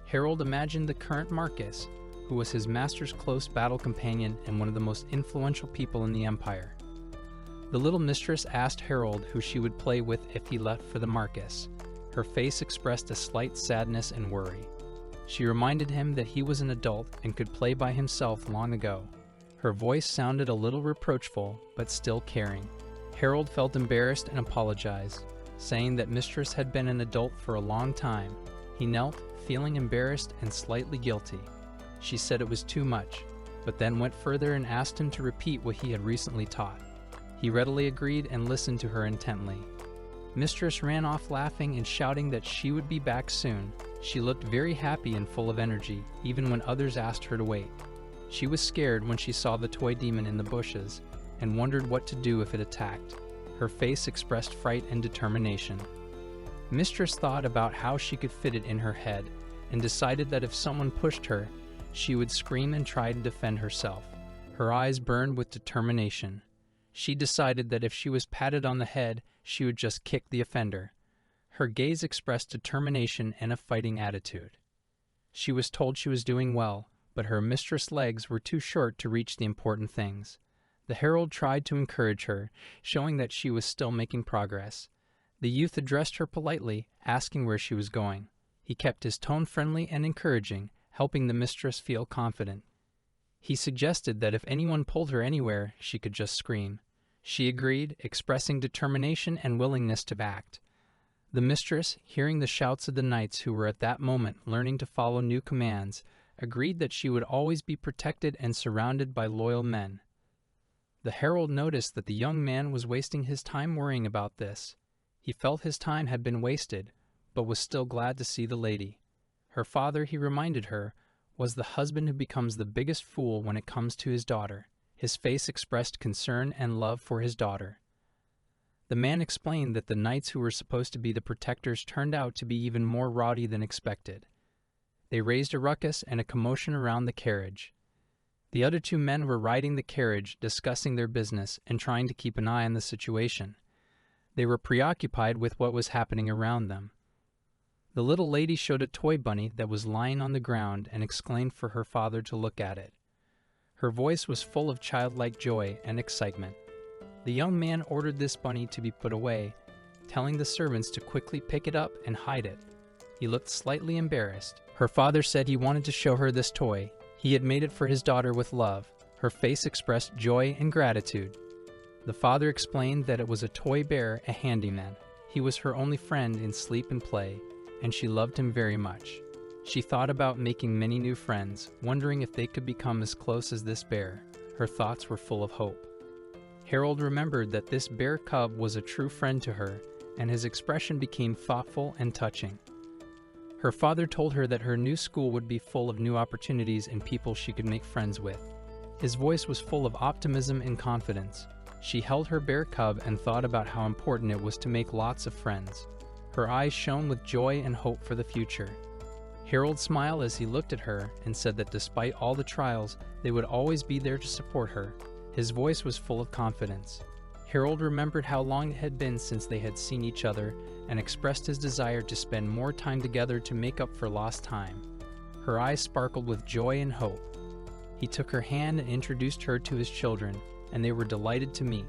Harold imagined the current Marquis, who was his master's close battle companion and one of the most influential people in the Empire. The little mistress asked Harold who she would play with if he left for the Marquis. Her face expressed a slight sadness and worry. She reminded him that he was an adult and could play by himself long ago. Her voice sounded a little reproachful, but still caring. Harold felt embarrassed and apologized, saying that Mistress had been an adult for a long time. He knelt, feeling embarrassed and slightly guilty. She said it was too much, but then went further and asked him to repeat what he had recently taught. He readily agreed and listened to her intently. Mistress ran off laughing and shouting that she would be back soon. She looked very happy and full of energy, even when others asked her to wait. She was scared when she saw the toy demon in the bushes and wondered what to do if it attacked. Her face expressed fright and determination. Mistress thought about how she could fit it in her head and decided that if someone pushed her, she would scream and try to defend herself. Her eyes burned with determination. She decided that if she was patted on the head, she would just kick the offender. Her gaze expressed determination and a fighting attitude. She was told she was doing well, but her mistress' legs were too short to reach the important things. The herald tried to encourage her, showing that she was still making progress. The youth addressed her politely, asking where she was going. He kept his tone friendly and encouraging, helping the mistress feel confident. He suggested that if anyone pulled her anywhere, she could just scream. She agreed, expressing determination and willingness to act. The mistress, hearing the shouts of the knights who were at that moment learning to follow new commands, agreed that she would always be protected and surrounded by loyal men. The herald noticed that the young man was wasting his time worrying about this. He felt his time had been wasted, but was still glad to see the lady. Her father, he reminded her, was the husband who becomes the biggest fool when it comes to his daughter. His face expressed concern and love for his daughter. The man explained that the knights who were supposed to be the protectors turned out to be even more rowdy than expected. They raised a ruckus and a commotion around the carriage. The other two men were riding the carriage, discussing their business and trying to keep an eye on the situation. They were preoccupied with what was happening around them. The little lady showed a toy bunny that was lying on the ground and exclaimed for her father to look at it. Her voice was full of childlike joy and excitement. The young man ordered this bunny to be put away, telling the servants to quickly pick it up and hide it. He looked slightly embarrassed. Her father said he wanted to show her this toy. He had made it for his daughter with love. Her face expressed joy and gratitude. The father explained that it was a toy bear, a handyman. He was her only friend in sleep and play, and she loved him very much. She thought about making many new friends, wondering if they could become as close as this bear. Her thoughts were full of hope. Harold remembered that this bear cub was a true friend to her, and his expression became thoughtful and touching. Her father told her that her new school would be full of new opportunities and people she could make friends with. His voice was full of optimism and confidence. She held her bear cub and thought about how important it was to make lots of friends. Her eyes shone with joy and hope for the future. Harold smiled as he looked at her and said that despite all the trials, they would always be there to support her. His voice was full of confidence. Harold remembered how long it had been since they had seen each other and expressed his desire to spend more time together to make up for lost time. Her eyes sparkled with joy and hope. He took her hand and introduced her to his children, and they were delighted to meet.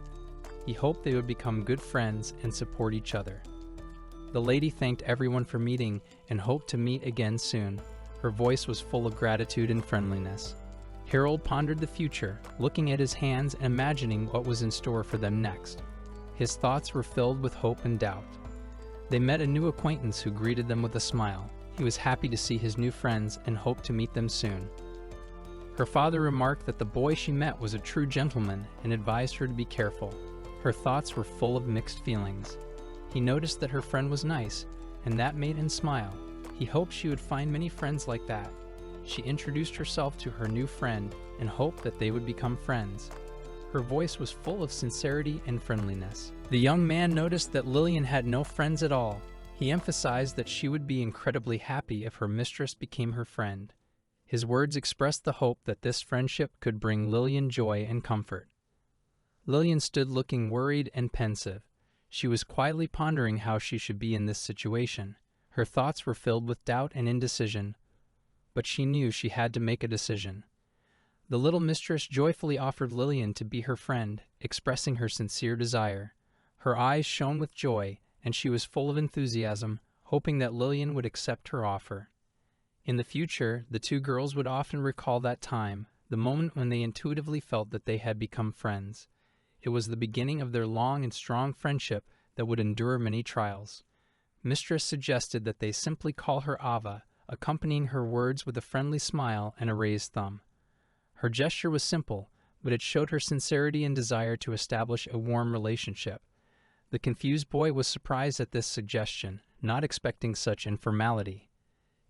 He hoped they would become good friends and support each other. The lady thanked everyone for meeting and hoped to meet again soon. Her voice was full of gratitude and friendliness. Harold pondered the future, looking at his hands and imagining what was in store for them next. His thoughts were filled with hope and doubt. They met a new acquaintance who greeted them with a smile. He was happy to see his new friends and hoped to meet them soon. Her father remarked that the boy she met was a true gentleman and advised her to be careful. Her thoughts were full of mixed feelings. He noticed that her friend was nice, and that made him smile. He hoped she would find many friends like that. She introduced herself to her new friend and hoped that they would become friends. Her voice was full of sincerity and friendliness. The young man noticed that Lillian had no friends at all. He emphasized that she would be incredibly happy if her mistress became her friend. His words expressed the hope that this friendship could bring Lillian joy and comfort. Lillian stood looking worried and pensive. She was quietly pondering how she should be in this situation. Her thoughts were filled with doubt and indecision, but she knew she had to make a decision. The little mistress joyfully offered Lillian to be her friend, expressing her sincere desire. Her eyes shone with joy, and she was full of enthusiasm, hoping that Lillian would accept her offer. In the future, the two girls would often recall that time, the moment when they intuitively felt that they had become friends. It was the beginning of their long and strong friendship that would endure many trials. Mistress suggested that they simply call her Ava, accompanying her words with a friendly smile and a raised thumb. Her gesture was simple, but it showed her sincerity and desire to establish a warm relationship. The confused boy was surprised at this suggestion, not expecting such informality.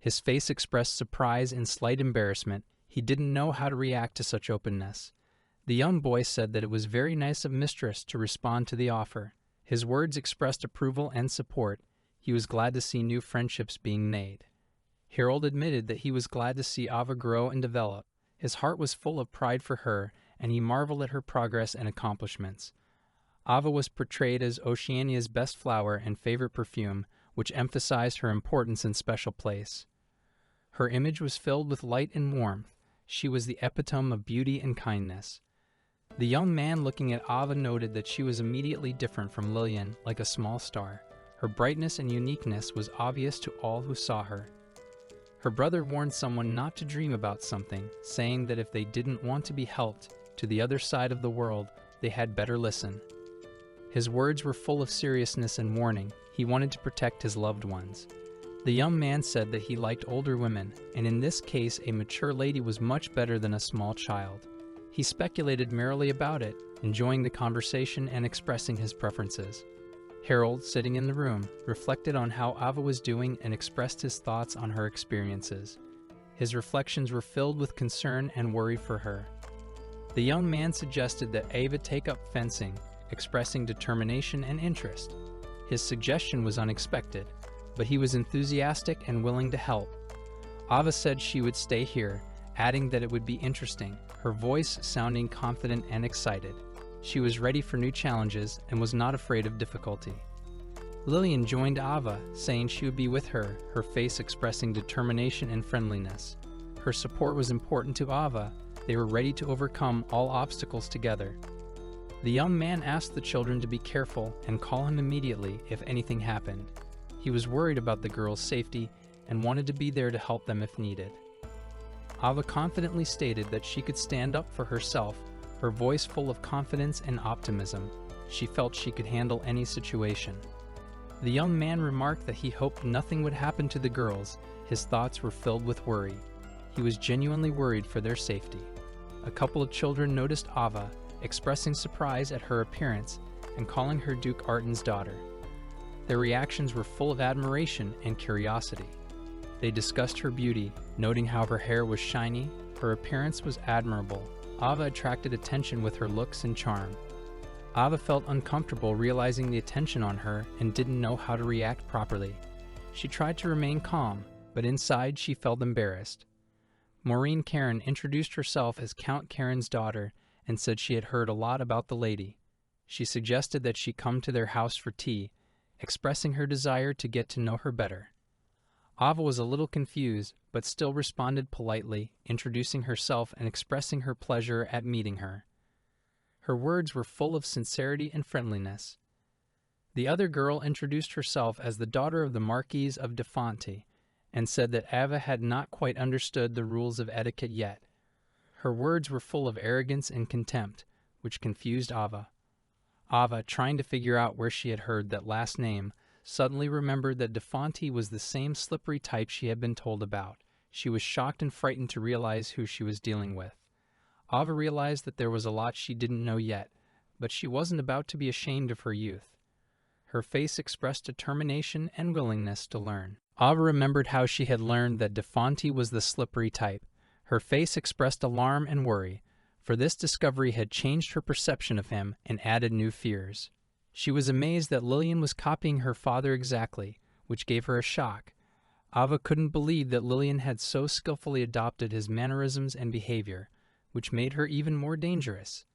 His face expressed surprise and slight embarrassment. He didn't know how to react to such openness. The young boy said that it was very nice of mistress to respond to the offer. His words expressed approval and support. He was glad to see new friendships being made. Harold admitted that he was glad to see Ava grow and develop. His heart was full of pride for her, and he marveled at her progress and accomplishments. Ava was portrayed as Oceania's best flower and favorite perfume, which emphasized her importance and special place. Her image was filled with light and warmth. She was the epitome of beauty and kindness. The young man looking at Ava noted that she was immediately different from Lillian, like a small star. Her brightness and uniqueness was obvious to all who saw her. Her brother warned someone not to dream about something, saying that if they didn't want to be helped to the other side of the world, they had better listen. His words were full of seriousness and warning. He wanted to protect his loved ones. The young man said that he liked older women, and in this case a mature lady was much better than a small child. He speculated merrily about it, enjoying the conversation and expressing his preferences. Harold, sitting in the room, reflected on how Ava was doing and expressed his thoughts on her experiences. His reflections were filled with concern and worry for her. The young man suggested that Ava take up fencing, expressing determination and interest. His suggestion was unexpected, but he was enthusiastic and willing to help. Ava said she would stay here, adding that it would be interesting, her voice sounding confident and excited. She was ready for new challenges and was not afraid of difficulty. Lillian joined Ava, saying she would be with her, her face expressing determination and friendliness. Her support was important to Ava. They were ready to overcome all obstacles together. The young man asked the children to be careful and call him immediately if anything happened. He was worried about the girls' safety and wanted to be there to help them if needed. Ava confidently stated that she could stand up for herself, her voice full of confidence and optimism. She felt she could handle any situation. The young man remarked that he hoped nothing would happen to the girls. His thoughts were filled with worry. He was genuinely worried for their safety. A couple of children noticed Ava, expressing surprise at her appearance and calling her Duke Artin's daughter. Their reactions were full of admiration and curiosity. They discussed her beauty, noting how her hair was shiny, her appearance was admirable. Ava attracted attention with her looks and charm. Ava felt uncomfortable realizing the attention on her and didn't know how to react properly. She tried to remain calm, but inside she felt embarrassed. Maureen Karen introduced herself as Count Karen's daughter and said she had heard a lot about the lady. She suggested that she come to their house for tea, expressing her desire to get to know her better. Ava was a little confused, but still responded politely, introducing herself and expressing her pleasure at meeting her. Her words were full of sincerity and friendliness. The other girl introduced herself as the daughter of the Marquis of de Fonte and said that Ava had not quite understood the rules of etiquette yet. Her words were full of arrogance and contempt, which confused Ava. Ava, trying to figure out where she had heard that last name, suddenly remembered that de Fonte was the same slippery type she had been told about. She was shocked and frightened to realize who she was dealing with. Ava realized that there was a lot she didn't know yet, but she wasn't about to be ashamed of her youth. Her face expressed determination and willingness to learn. Ava remembered how she had learned that de Fonte was the slippery type. Her face expressed alarm and worry, for this discovery had changed her perception of him and added new fears. She was amazed that Lillian was copying her father exactly, which gave her a shock. Ava couldn't believe that Lillian had so skillfully adopted his mannerisms and behavior, which made her even more dangerous.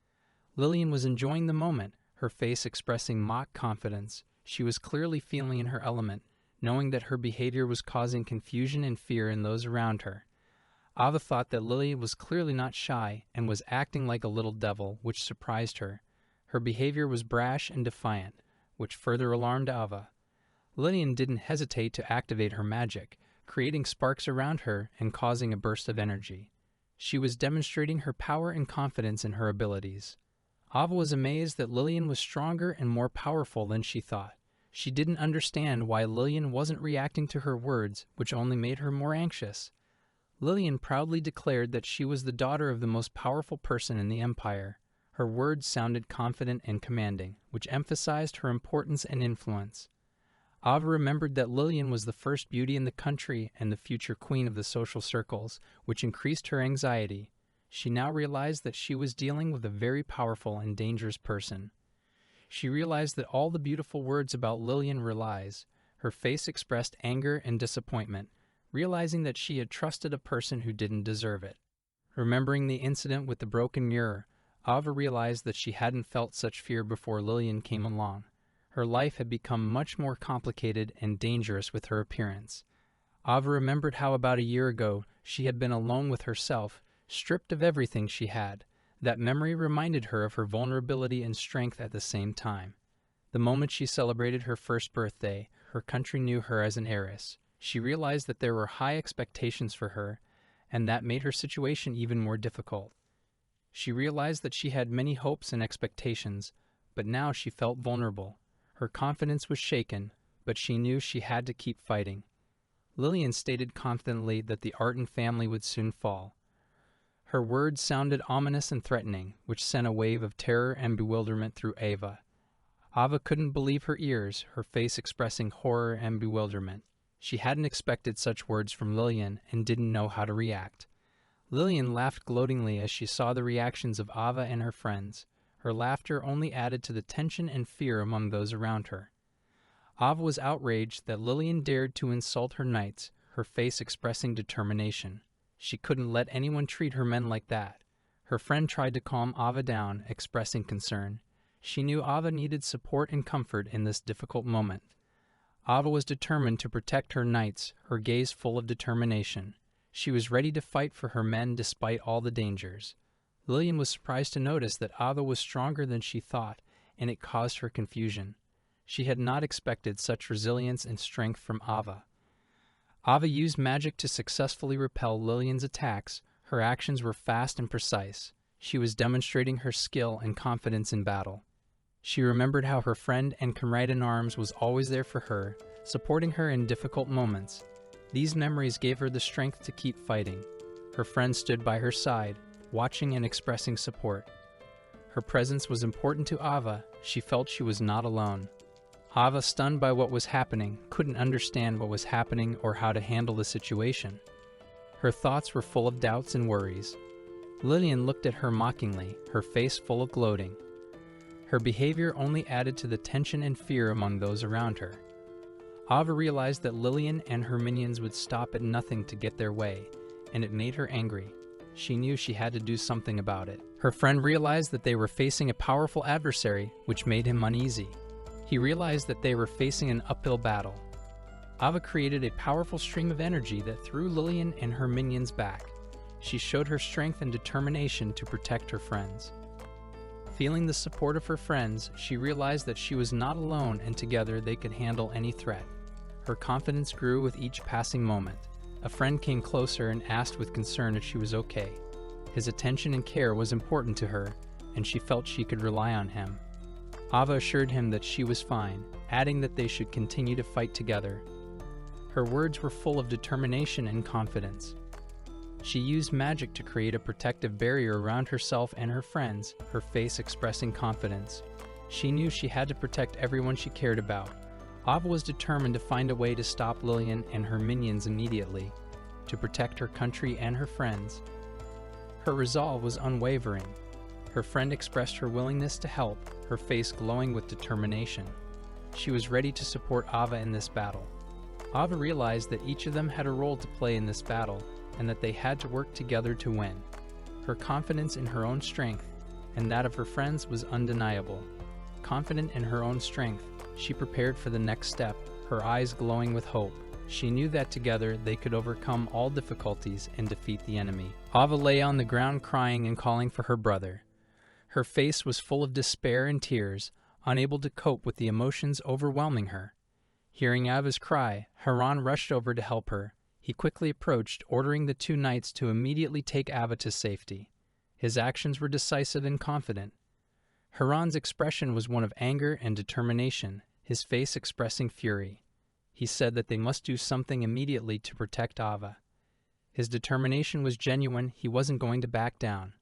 Lillian was enjoying the moment, her face expressing mock confidence. She was clearly feeling in her element, knowing that her behavior was causing confusion and fear in those around her. Ava thought that Lillian was clearly not shy and was acting like a little devil, which surprised her. Her behavior was brash and defiant, which further alarmed Ava. Lillian didn't hesitate to activate her magic, creating sparks around her and causing a burst of energy. She was demonstrating her power and confidence in her abilities. Ava was amazed that Lillian was stronger and more powerful than she thought. She didn't understand why Lillian wasn't reacting to her words, which only made her more anxious. Lillian proudly declared that she was the daughter of the most powerful person in the Empire. Her words sounded confident and commanding, which emphasized her importance and influence. Ava remembered that Lillian was the first beauty in the country and the future queen of the social circles, which increased her anxiety. She now realized that she was dealing with a very powerful and dangerous person. She realized that all the beautiful words about Lillian were lies. Her face expressed anger and disappointment, realizing that she had trusted a person who didn't deserve it. Remembering the incident with the broken mirror, Ava realized that she hadn't felt such fear before Lillian came along. Her life had become much more complicated and dangerous with her appearance. Ava remembered how about a year ago she had been alone with herself, stripped of everything she had. That memory reminded her of her vulnerability and strength at the same time. The moment she celebrated her first birthday, her country knew her as an heiress. She realized that there were high expectations for her, and that made her situation even more difficult. She realized that she had many hopes and expectations, but now she felt vulnerable. Her confidence was shaken, but she knew she had to keep fighting. Lillian stated confidently that the Artin family would soon fall. Her words sounded ominous and threatening, which sent a wave of terror and bewilderment through Ava. Ava couldn't believe her ears, her face expressing horror and bewilderment. She hadn't expected such words from Lillian and didn't know how to react. Lillian laughed gloatingly as she saw the reactions of Ava and her friends. Her laughter only added to the tension and fear among those around her. Ava was outraged that Lillian dared to insult her knights, her face expressing determination. She couldn't let anyone treat her men like that. Her friend tried to calm Ava down, expressing concern. She knew Ava needed support and comfort in this difficult moment. Ava was determined to protect her knights, her gaze full of determination. She was ready to fight for her men despite all the dangers. Lillian was surprised to notice that Ava was stronger than she thought, and it caused her confusion. She had not expected such resilience and strength from Ava. Ava used magic to successfully repel Lillian's attacks. Her actions were fast and precise. She was demonstrating her skill and confidence in battle. She remembered how her friend and comrade-in-arms was always there for her, supporting her in difficult moments. These memories gave her the strength to keep fighting. Her friend stood by her side, watching and expressing support. Her presence was important to Ava. She felt she was not alone. Ava, stunned by what was happening, couldn't understand what was happening or how to handle the situation. Her thoughts were full of doubts and worries. Lillian looked at her mockingly, her face full of gloating. Her behavior only added to the tension and fear among those around her. Ava realized that Lillian and her minions would stop at nothing to get their way, and it made her angry. She knew she had to do something about it. Her friend realized that they were facing a powerful adversary, which made him uneasy. He realized that they were facing an uphill battle. Ava created a powerful stream of energy that threw Lillian and her minions back. She showed her strength and determination to protect her friends. Feeling the support of her friends, she realized that she was not alone and together they could handle any threat. Her confidence grew with each passing moment. A friend came closer and asked with concern if she was okay. His attention and care was important to her, and she felt she could rely on him. Ava assured him that she was fine, adding that they should continue to fight together. Her words were full of determination and confidence. She used magic to create a protective barrier around herself and her friends, her face expressing confidence. She knew she had to protect everyone she cared about. Ava was determined to find a way to stop Lillian and her minions immediately, to protect her country and her friends. Her resolve was unwavering. Her friend expressed her willingness to help, her face glowing with determination. She was ready to support Ava in this battle. Ava realized that each of them had a role to play in this battle, and that they had to work together to win. Her confidence in her own strength and that of her friends was undeniable. Confident in her own strength, she prepared for the next step, her eyes glowing with hope. She knew that together they could overcome all difficulties and defeat the enemy. Ava lay on the ground crying and calling for her brother. Her face was full of despair and tears, unable to cope with the emotions overwhelming her. Hearing Ava's cry, Haran rushed over to help her. He quickly approached, ordering the two knights to immediately take Ava to safety. His actions were decisive and confident. Haran's expression was one of anger and determination, his face expressing fury. He said that they must do something immediately to protect Ava. His determination was genuine. He wasn't going to back down.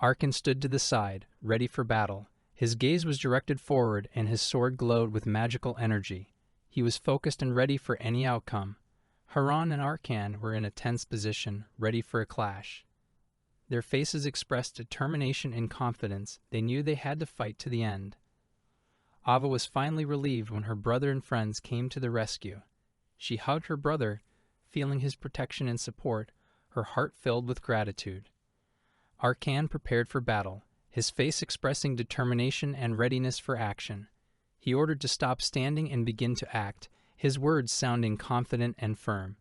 Arkin stood to the side, ready for battle. His gaze was directed forward and his sword glowed with magical energy. He was focused and ready for any outcome. Haran and Arkan were in a tense position, ready for a clash. Their faces expressed determination and confidence. They knew they had to fight to the end. Ava was finally relieved when her brother and friends came to the rescue. She hugged her brother, feeling his protection and support, her heart filled with gratitude. Arkan prepared for battle, his face expressing determination and readiness for action. He ordered to stop standing and begin to act, his words sounding confident and firm.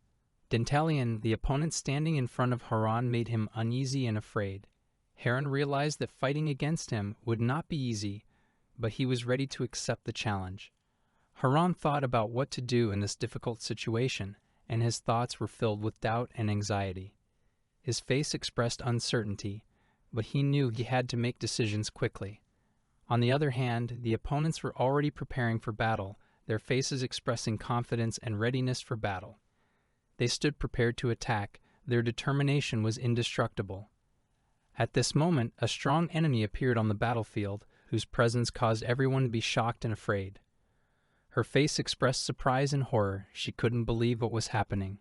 Dentalian, the opponent standing in front of Haran, made him uneasy and afraid. Haran realized that fighting against him would not be easy, but he was ready to accept the challenge. Haran thought about what to do in this difficult situation, and his thoughts were filled with doubt and anxiety. His face expressed uncertainty, but he knew he had to make decisions quickly. On the other hand, the opponents were already preparing for battle, their faces expressing confidence and readiness for battle. They stood prepared to attack. Their determination was indestructible. At this moment, a strong enemy appeared on the battlefield, whose presence caused everyone to be shocked and afraid. Her face expressed surprise and horror. She couldn't believe what was happening.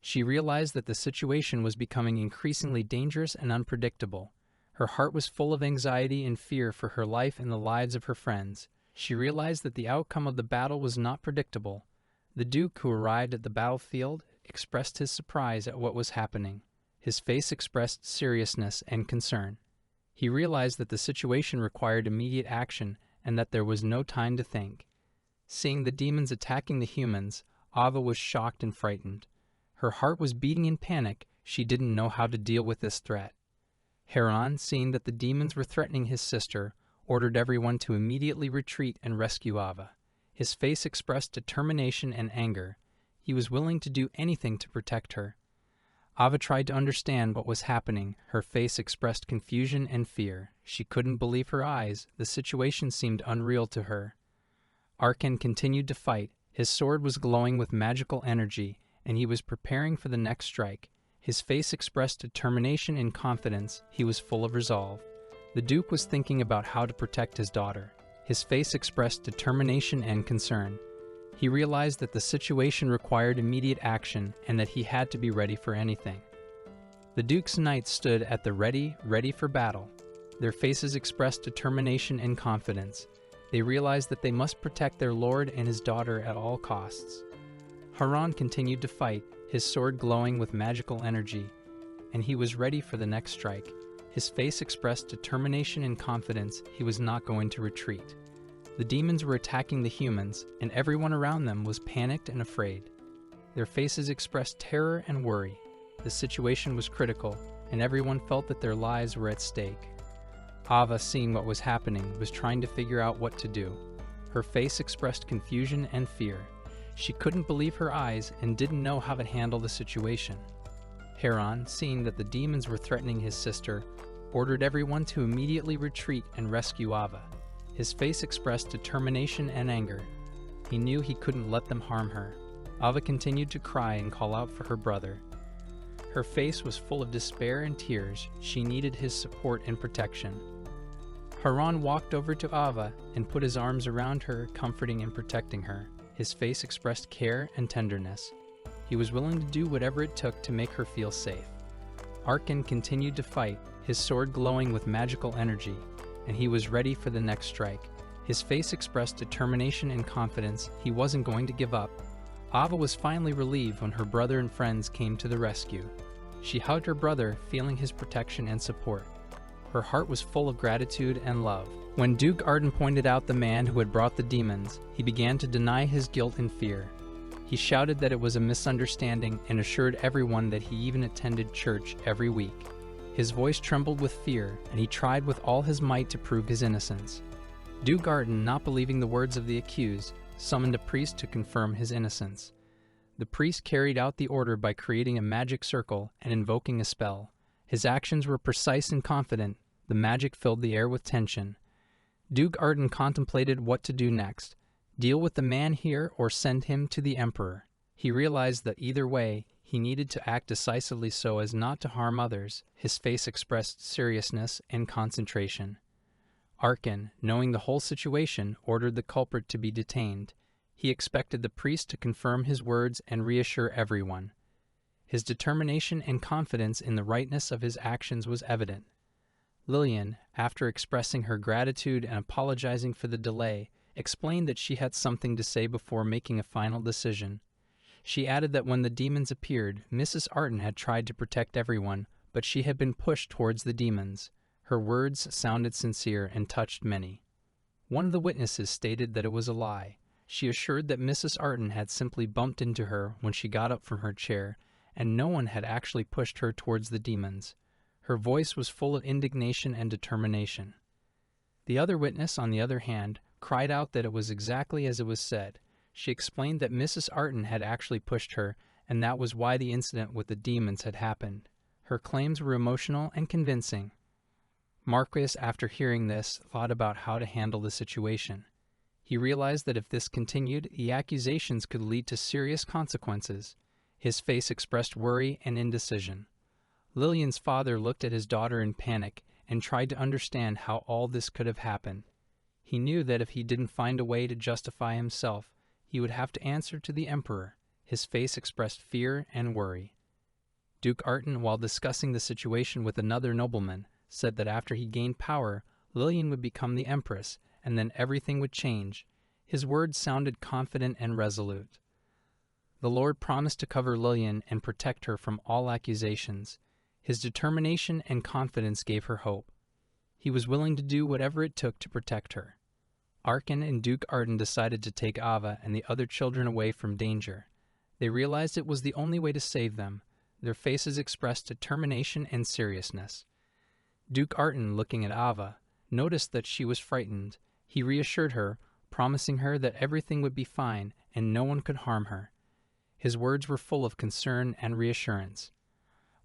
She realized that the situation was becoming increasingly dangerous and unpredictable. Her heart was full of anxiety and fear for her life and the lives of her friends. She realized that the outcome of the battle was not predictable. The Duke, who arrived at the battlefield, expressed his surprise at what was happening. His face expressed seriousness and concern. He realized that the situation required immediate action and that there was no time to think. Seeing the demons attacking the humans, Ava was shocked and frightened. Her heart was beating in panic. She didn't know how to deal with this threat. Haran, seeing that the demons were threatening his sister, ordered everyone to immediately retreat and rescue Ava. His face expressed determination and anger. He was willing to do anything to protect her. Ava tried to understand what was happening. Her face expressed confusion and fear. She couldn't believe her eyes. The situation seemed unreal to her. Arkan continued to fight. His sword was glowing with magical energy, and he was preparing for the next strike. His face expressed determination and confidence. He was full of resolve. The Duke was thinking about how to protect his daughter. His face expressed determination and concern. He realized that the situation required immediate action and that he had to be ready for anything. The Duke's knights stood at the ready for battle. Their faces expressed determination and confidence. They realized that they must protect their lord and his daughter at all costs. Haran continued to fight, his sword glowing with magical energy, and he was ready for the next strike. His face expressed determination and confidence. He was not going to retreat. The demons were attacking the humans, and everyone around them was panicked and afraid. Their faces expressed terror and worry. The situation was critical, and everyone felt that their lives were at stake. Ava, seeing what was happening, was trying to figure out what to do. Her face expressed confusion and fear. She couldn't believe her eyes and didn't know how to handle the situation. Haran, seeing that the demons were threatening his sister, ordered everyone to immediately retreat and rescue Ava. His face expressed determination and anger. He knew he couldn't let them harm her. Ava continued to cry and call out for her brother. Her face was full of despair and tears. She needed his support and protection. Haran walked over to Ava and put his arms around her, comforting and protecting her. His face expressed care and tenderness. He was willing to do whatever it took to make her feel safe. Arkan continued to fight, his sword glowing with magical energy, and he was ready for the next strike. His face expressed determination and confidence. He wasn't going to give up. Ava was finally relieved when her brother and friends came to the rescue. She hugged her brother, feeling his protection and support. Her heart was full of gratitude and love. When Duke Arden pointed out the man who had brought the demons, he began to deny his guilt and fear. He shouted that it was a misunderstanding and assured everyone that he even attended church every week. His voice trembled with fear, and he tried with all his might to prove his innocence. Duke Arden, not believing the words of the accused, summoned a priest to confirm his innocence. The priest carried out the order by creating a magic circle and invoking a spell. His actions were precise and confident. The magic filled the air with tension. Duke Arden contemplated what to do next. Deal with the man here or send him to the emperor. He realized that either way, He needed to act decisively so as not to harm others. His face expressed seriousness and concentration. Arkin, knowing the whole situation, ordered the culprit to be detained. He expected the priest to confirm his words and reassure everyone. His determination and confidence in the rightness of his actions was evident. Lillian, after expressing her gratitude and apologizing for the delay, explained that she had something to say before making a final decision. She added that when the demons appeared, Mrs. Artin had tried to protect everyone, but she had been pushed towards the demons. Her words sounded sincere and touched many. One of the witnesses stated that it was a lie. She assured that Mrs. Artin had simply bumped into her when she got up from her chair, and no one had actually pushed her towards the demons. Her voice was full of indignation and determination. The other witness, on the other hand, cried out that it was exactly as it was said. She explained that Mrs. Artin had actually pushed her, and that was why the incident with the demons had happened. Her claims were emotional and convincing. Marquis, after hearing this, thought about how to handle the situation. He realized that if this continued, the accusations could lead to serious consequences. His face expressed worry and indecision. Lillian's father looked at his daughter in panic and tried to understand how all this could have happened. He knew that if he didn't find a way to justify himself, he would have to answer to the Emperor. His face expressed fear and worry. Duke Artin, while discussing the situation with another nobleman, said that after he gained power, Lillian would become the Empress, and then everything would change. His words sounded confident and resolute. The Lord promised to cover Lillian and protect her from all accusations. His determination and confidence gave her hope. He was willing to do whatever it took to protect her. Arkin and Duke Artin decided to take Ava and the other children away from danger. They realized it was the only way to save them. Their faces expressed determination and seriousness. Duke Artin, looking at Ava, noticed that she was frightened. He reassured her, promising her that everything would be fine and no one could harm her. His words were full of concern and reassurance.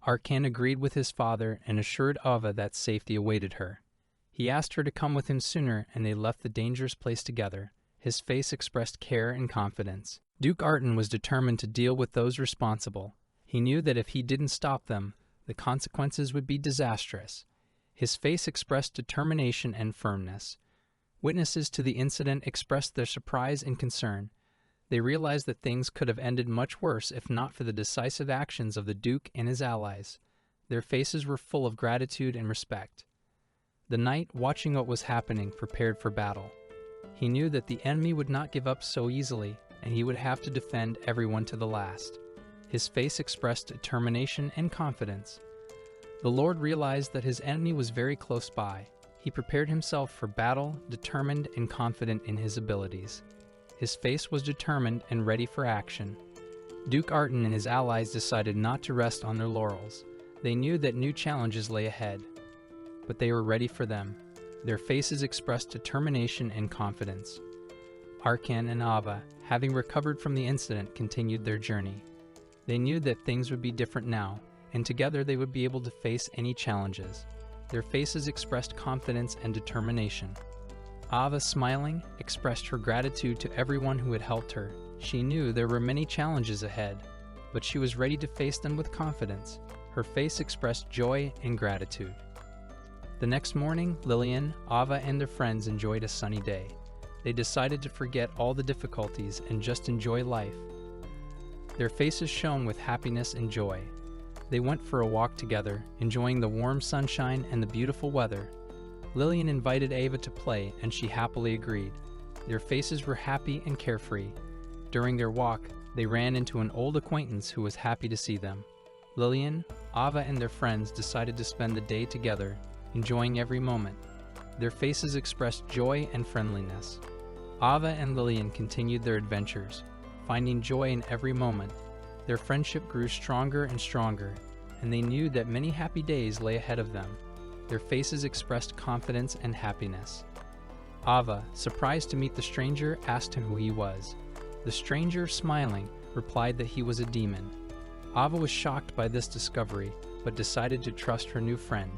Arkin agreed with his father and assured Ava that safety awaited her. He asked her to come with him sooner, and they left the dangerous place together. His face expressed care and confidence. Duke Artin was determined to deal with those responsible. He knew that if he didn't stop them, the consequences would be disastrous. His face expressed determination and firmness. Witnesses to the incident expressed their surprise and concern. They realized that things could have ended much worse if not for the decisive actions of the Duke and his allies. Their faces were full of gratitude and respect. The knight, watching what was happening, prepared for battle. He knew that the enemy would not give up so easily, and he would have to defend everyone to the last. His face expressed determination and confidence. The Lord realized that his enemy was very close by. He prepared himself for battle, determined and confident in his abilities. His face was determined and ready for action. Duke Artin and his allies decided not to rest on their laurels. They knew that new challenges lay ahead, but they were ready for them. Their faces expressed determination and confidence. Arkin and Ava, having recovered from the incident, continued their journey. They knew that things would be different now, and together they would be able to face any challenges. Their faces expressed confidence and determination. Ava, smiling, expressed her gratitude to everyone who had helped her. She knew there were many challenges ahead, but she was ready to face them with confidence. Her face expressed joy and gratitude. The next morning, Lillian, Ava, and their friends enjoyed a sunny day. They decided to forget all the difficulties and just enjoy life. Their faces shone with happiness and joy. They went for a walk together, enjoying the warm sunshine and the beautiful weather. Lillian invited Ava to play, and she happily agreed. Their faces were happy and carefree. During their walk, they ran into an old acquaintance who was happy to see them. Lillian, Ava, and their friends decided to spend the day together, enjoying every moment. Their faces expressed joy and friendliness. Ava and Lillian continued their adventures, finding joy in every moment. Their friendship grew stronger and stronger, and they knew that many happy days lay ahead of them. Their faces expressed confidence and happiness. Ava, surprised to meet the stranger, asked him who he was. The stranger, smiling, replied that he was a demon. Ava was shocked by this discovery, but decided to trust her new friend.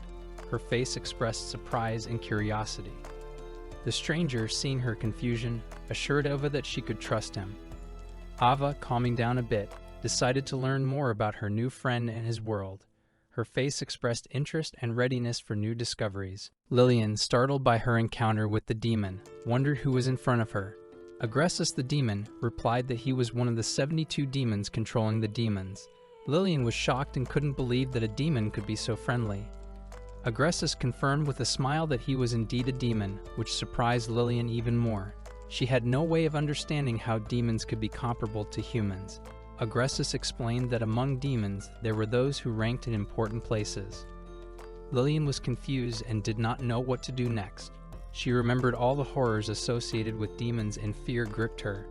Her face expressed surprise and curiosity. The stranger, seeing her confusion, assured Ava that she could trust him. Ava, calming down a bit, decided to learn more about her new friend and his world. Her face expressed interest and readiness for new discoveries. Lillian, startled by her encounter with the demon, wondered who was in front of her. Agressus the demon replied that he was one of the 72 demons controlling the demons. Lillian was shocked and couldn't believe that a demon could be so friendly. Agressus confirmed with a smile that he was indeed a demon, which surprised Lillian even more. She had no way of understanding how demons could be comparable to humans. Agressus explained that among demons, there were those who ranked in important places. Lillian was confused and did not know what to do next. She remembered all the horrors associated with demons and fear gripped her.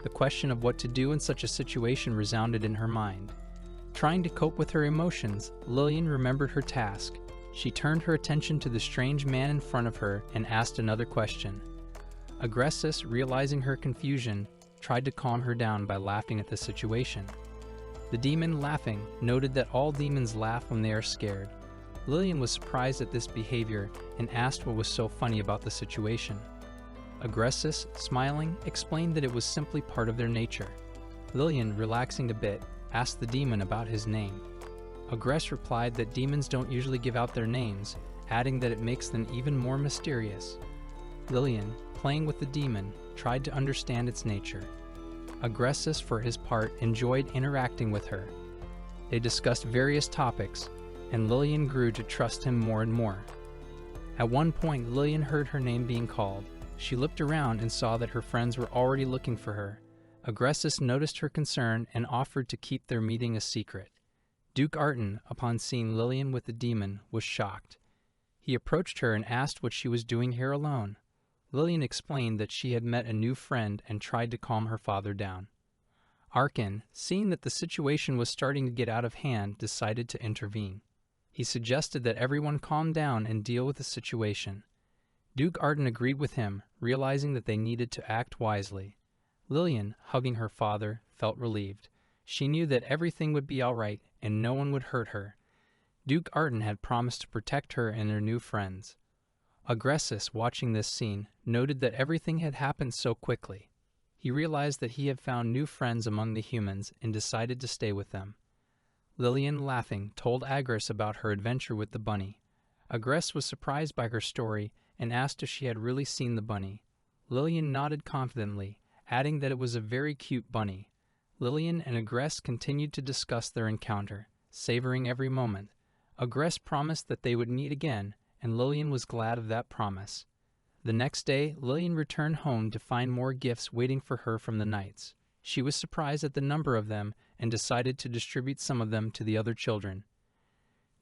The question of what to do in such a situation resounded in her mind. Trying to cope with her emotions, Lillian remembered her task. She turned her attention to the strange man in front of her and asked another question. Agressus, realizing her confusion, tried to calm her down by laughing at the situation. The demon, laughing, noted that all demons laugh when they are scared. Lillian was surprised at this behavior and asked what was so funny about the situation. Agressus, smiling, explained that it was simply part of their nature. Lillian, relaxing a bit, asked the demon about his name. Agressus replied that demons don't usually give out their names, adding that it makes them even more mysterious. Lillian, playing with the demon, tried to understand its nature. Agressus, for his part, enjoyed interacting with her. They discussed various topics, and Lillian grew to trust him more and more. At one point, Lillian heard her name being called. She looked around and saw that her friends were already looking for her. Agressus noticed her concern and offered to keep their meeting a secret. Duke Artin, upon seeing Lillian with the demon, was shocked. He approached her and asked what she was doing here alone. Lillian explained that she had met a new friend and tried to calm her father down. Arkin, seeing that the situation was starting to get out of hand, decided to intervene. He suggested that everyone calm down and deal with the situation. Duke Artin agreed with him, realizing that they needed to act wisely. Lillian, hugging her father, felt relieved. She knew that everything would be all right and no one would hurt her. Duke Artin had promised to protect her and her new friends. Agressus, watching this scene, noted that everything had happened so quickly. He realized that he had found new friends among the humans and decided to stay with them. Lillian, laughing, told Agris about her adventure with the bunny. Agris was surprised by her story and asked if she had really seen the bunny. Lillian nodded confidently, adding that it was a very cute bunny. Lillian and Agris continued to discuss their encounter, savoring every moment. Agris promised that they would meet again, and Lillian was glad of that promise. The next day, Lillian returned home to find more gifts waiting for her from the knights. She was surprised at the number of them and decided to distribute some of them to the other children.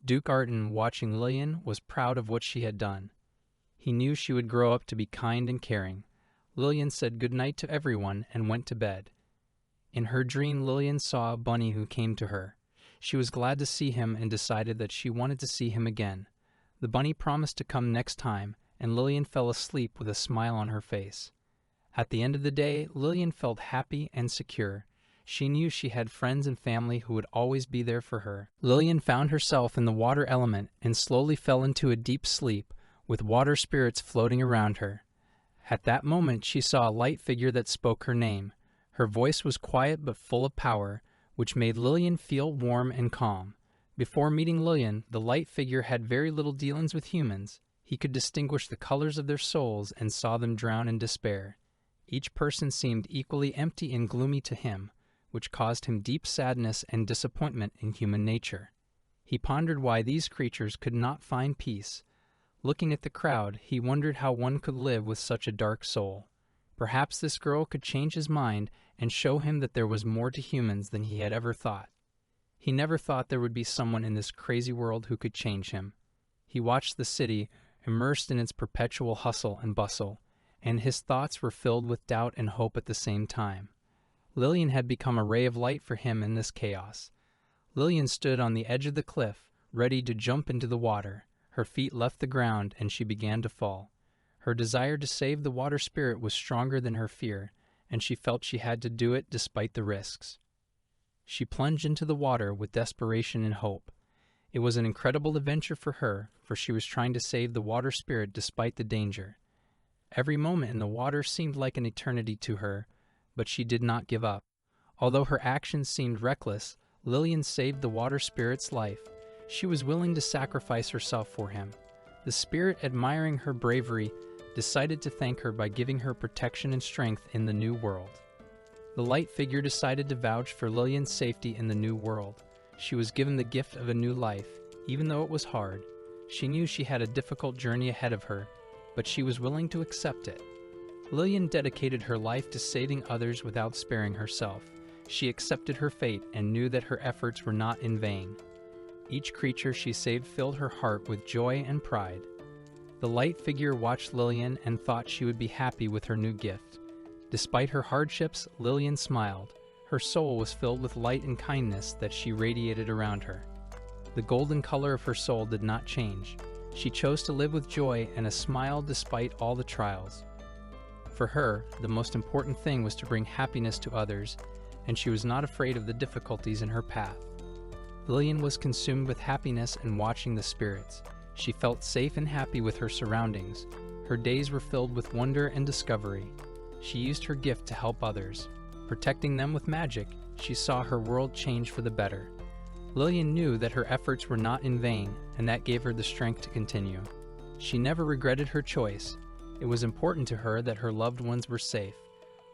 Duke Artin, watching Lillian, was proud of what she had done. He knew she would grow up to be kind and caring. Lillian said goodnight to everyone and went to bed. In her dream, Lillian saw a bunny who came to her. She was glad to see him and decided that she wanted to see him again. The bunny promised to come next time, and Lillian fell asleep with a smile on her face. At the end of the day, Lillian felt happy and secure. She knew she had friends and family who would always be there for her. Lillian found herself in the water element and slowly fell into a deep sleep, with water spirits floating around her. At that moment, she saw a light figure that spoke her name. Her voice was quiet but full of power, which made Lillian feel warm and calm. Before meeting Lillian, the light figure had very little dealings with humans. He could distinguish the colors of their souls and saw them drown in despair. Each person seemed equally empty and gloomy to him, which caused him deep sadness and disappointment in human nature. He pondered why these creatures could not find peace. Looking at the crowd, he wondered how one could live with such a dark soul. Perhaps this girl could change his mind and show him that there was more to humans than he had ever thought. He never thought there would be someone in this crazy world who could change him. He watched the city, immersed in its perpetual hustle and bustle, and his thoughts were filled with doubt and hope at the same time. Lillian had become a ray of light for him in this chaos. Lillian stood on the edge of the cliff, ready to jump into the water. Her feet left the ground and she began to fall. Her desire to save the water spirit was stronger than her fear, and she felt she had to do it despite the risks. She plunged into the water with desperation and hope. It was an incredible adventure for her, for she was trying to save the water spirit despite the danger. Every moment in the water seemed like an eternity to her, but she did not give up. Although her actions seemed reckless, Lillian saved the water spirit's life. She was willing to sacrifice herself for him. The spirit, admiring her bravery, decided to thank her by giving her protection and strength in the new world. The light figure decided to vouch for Lillian's safety in the new world. She was given the gift of a new life, even though it was hard. She knew she had a difficult journey ahead of her, but she was willing to accept it. Lillian dedicated her life to saving others without sparing herself. She accepted her fate and knew that her efforts were not in vain. Each creature she saved filled her heart with joy and pride. The light figure watched Lillian and thought she would be happy with her new gift. Despite her hardships, Lillian smiled. Her soul was filled with light and kindness that she radiated around her. The golden color of her soul did not change. She chose to live with joy and a smile despite all the trials. For her, the most important thing was to bring happiness to others, and she was not afraid of the difficulties in her path. Lillian was consumed with happiness and watching the spirits. She felt safe and happy with her surroundings. Her days were filled with wonder and discovery. She used her gift to help others. Protecting them with magic, she saw her world change for the better. Lillian knew that her efforts were not in vain, and that gave her the strength to continue. She never regretted her choice. It was important to her that her loved ones were safe.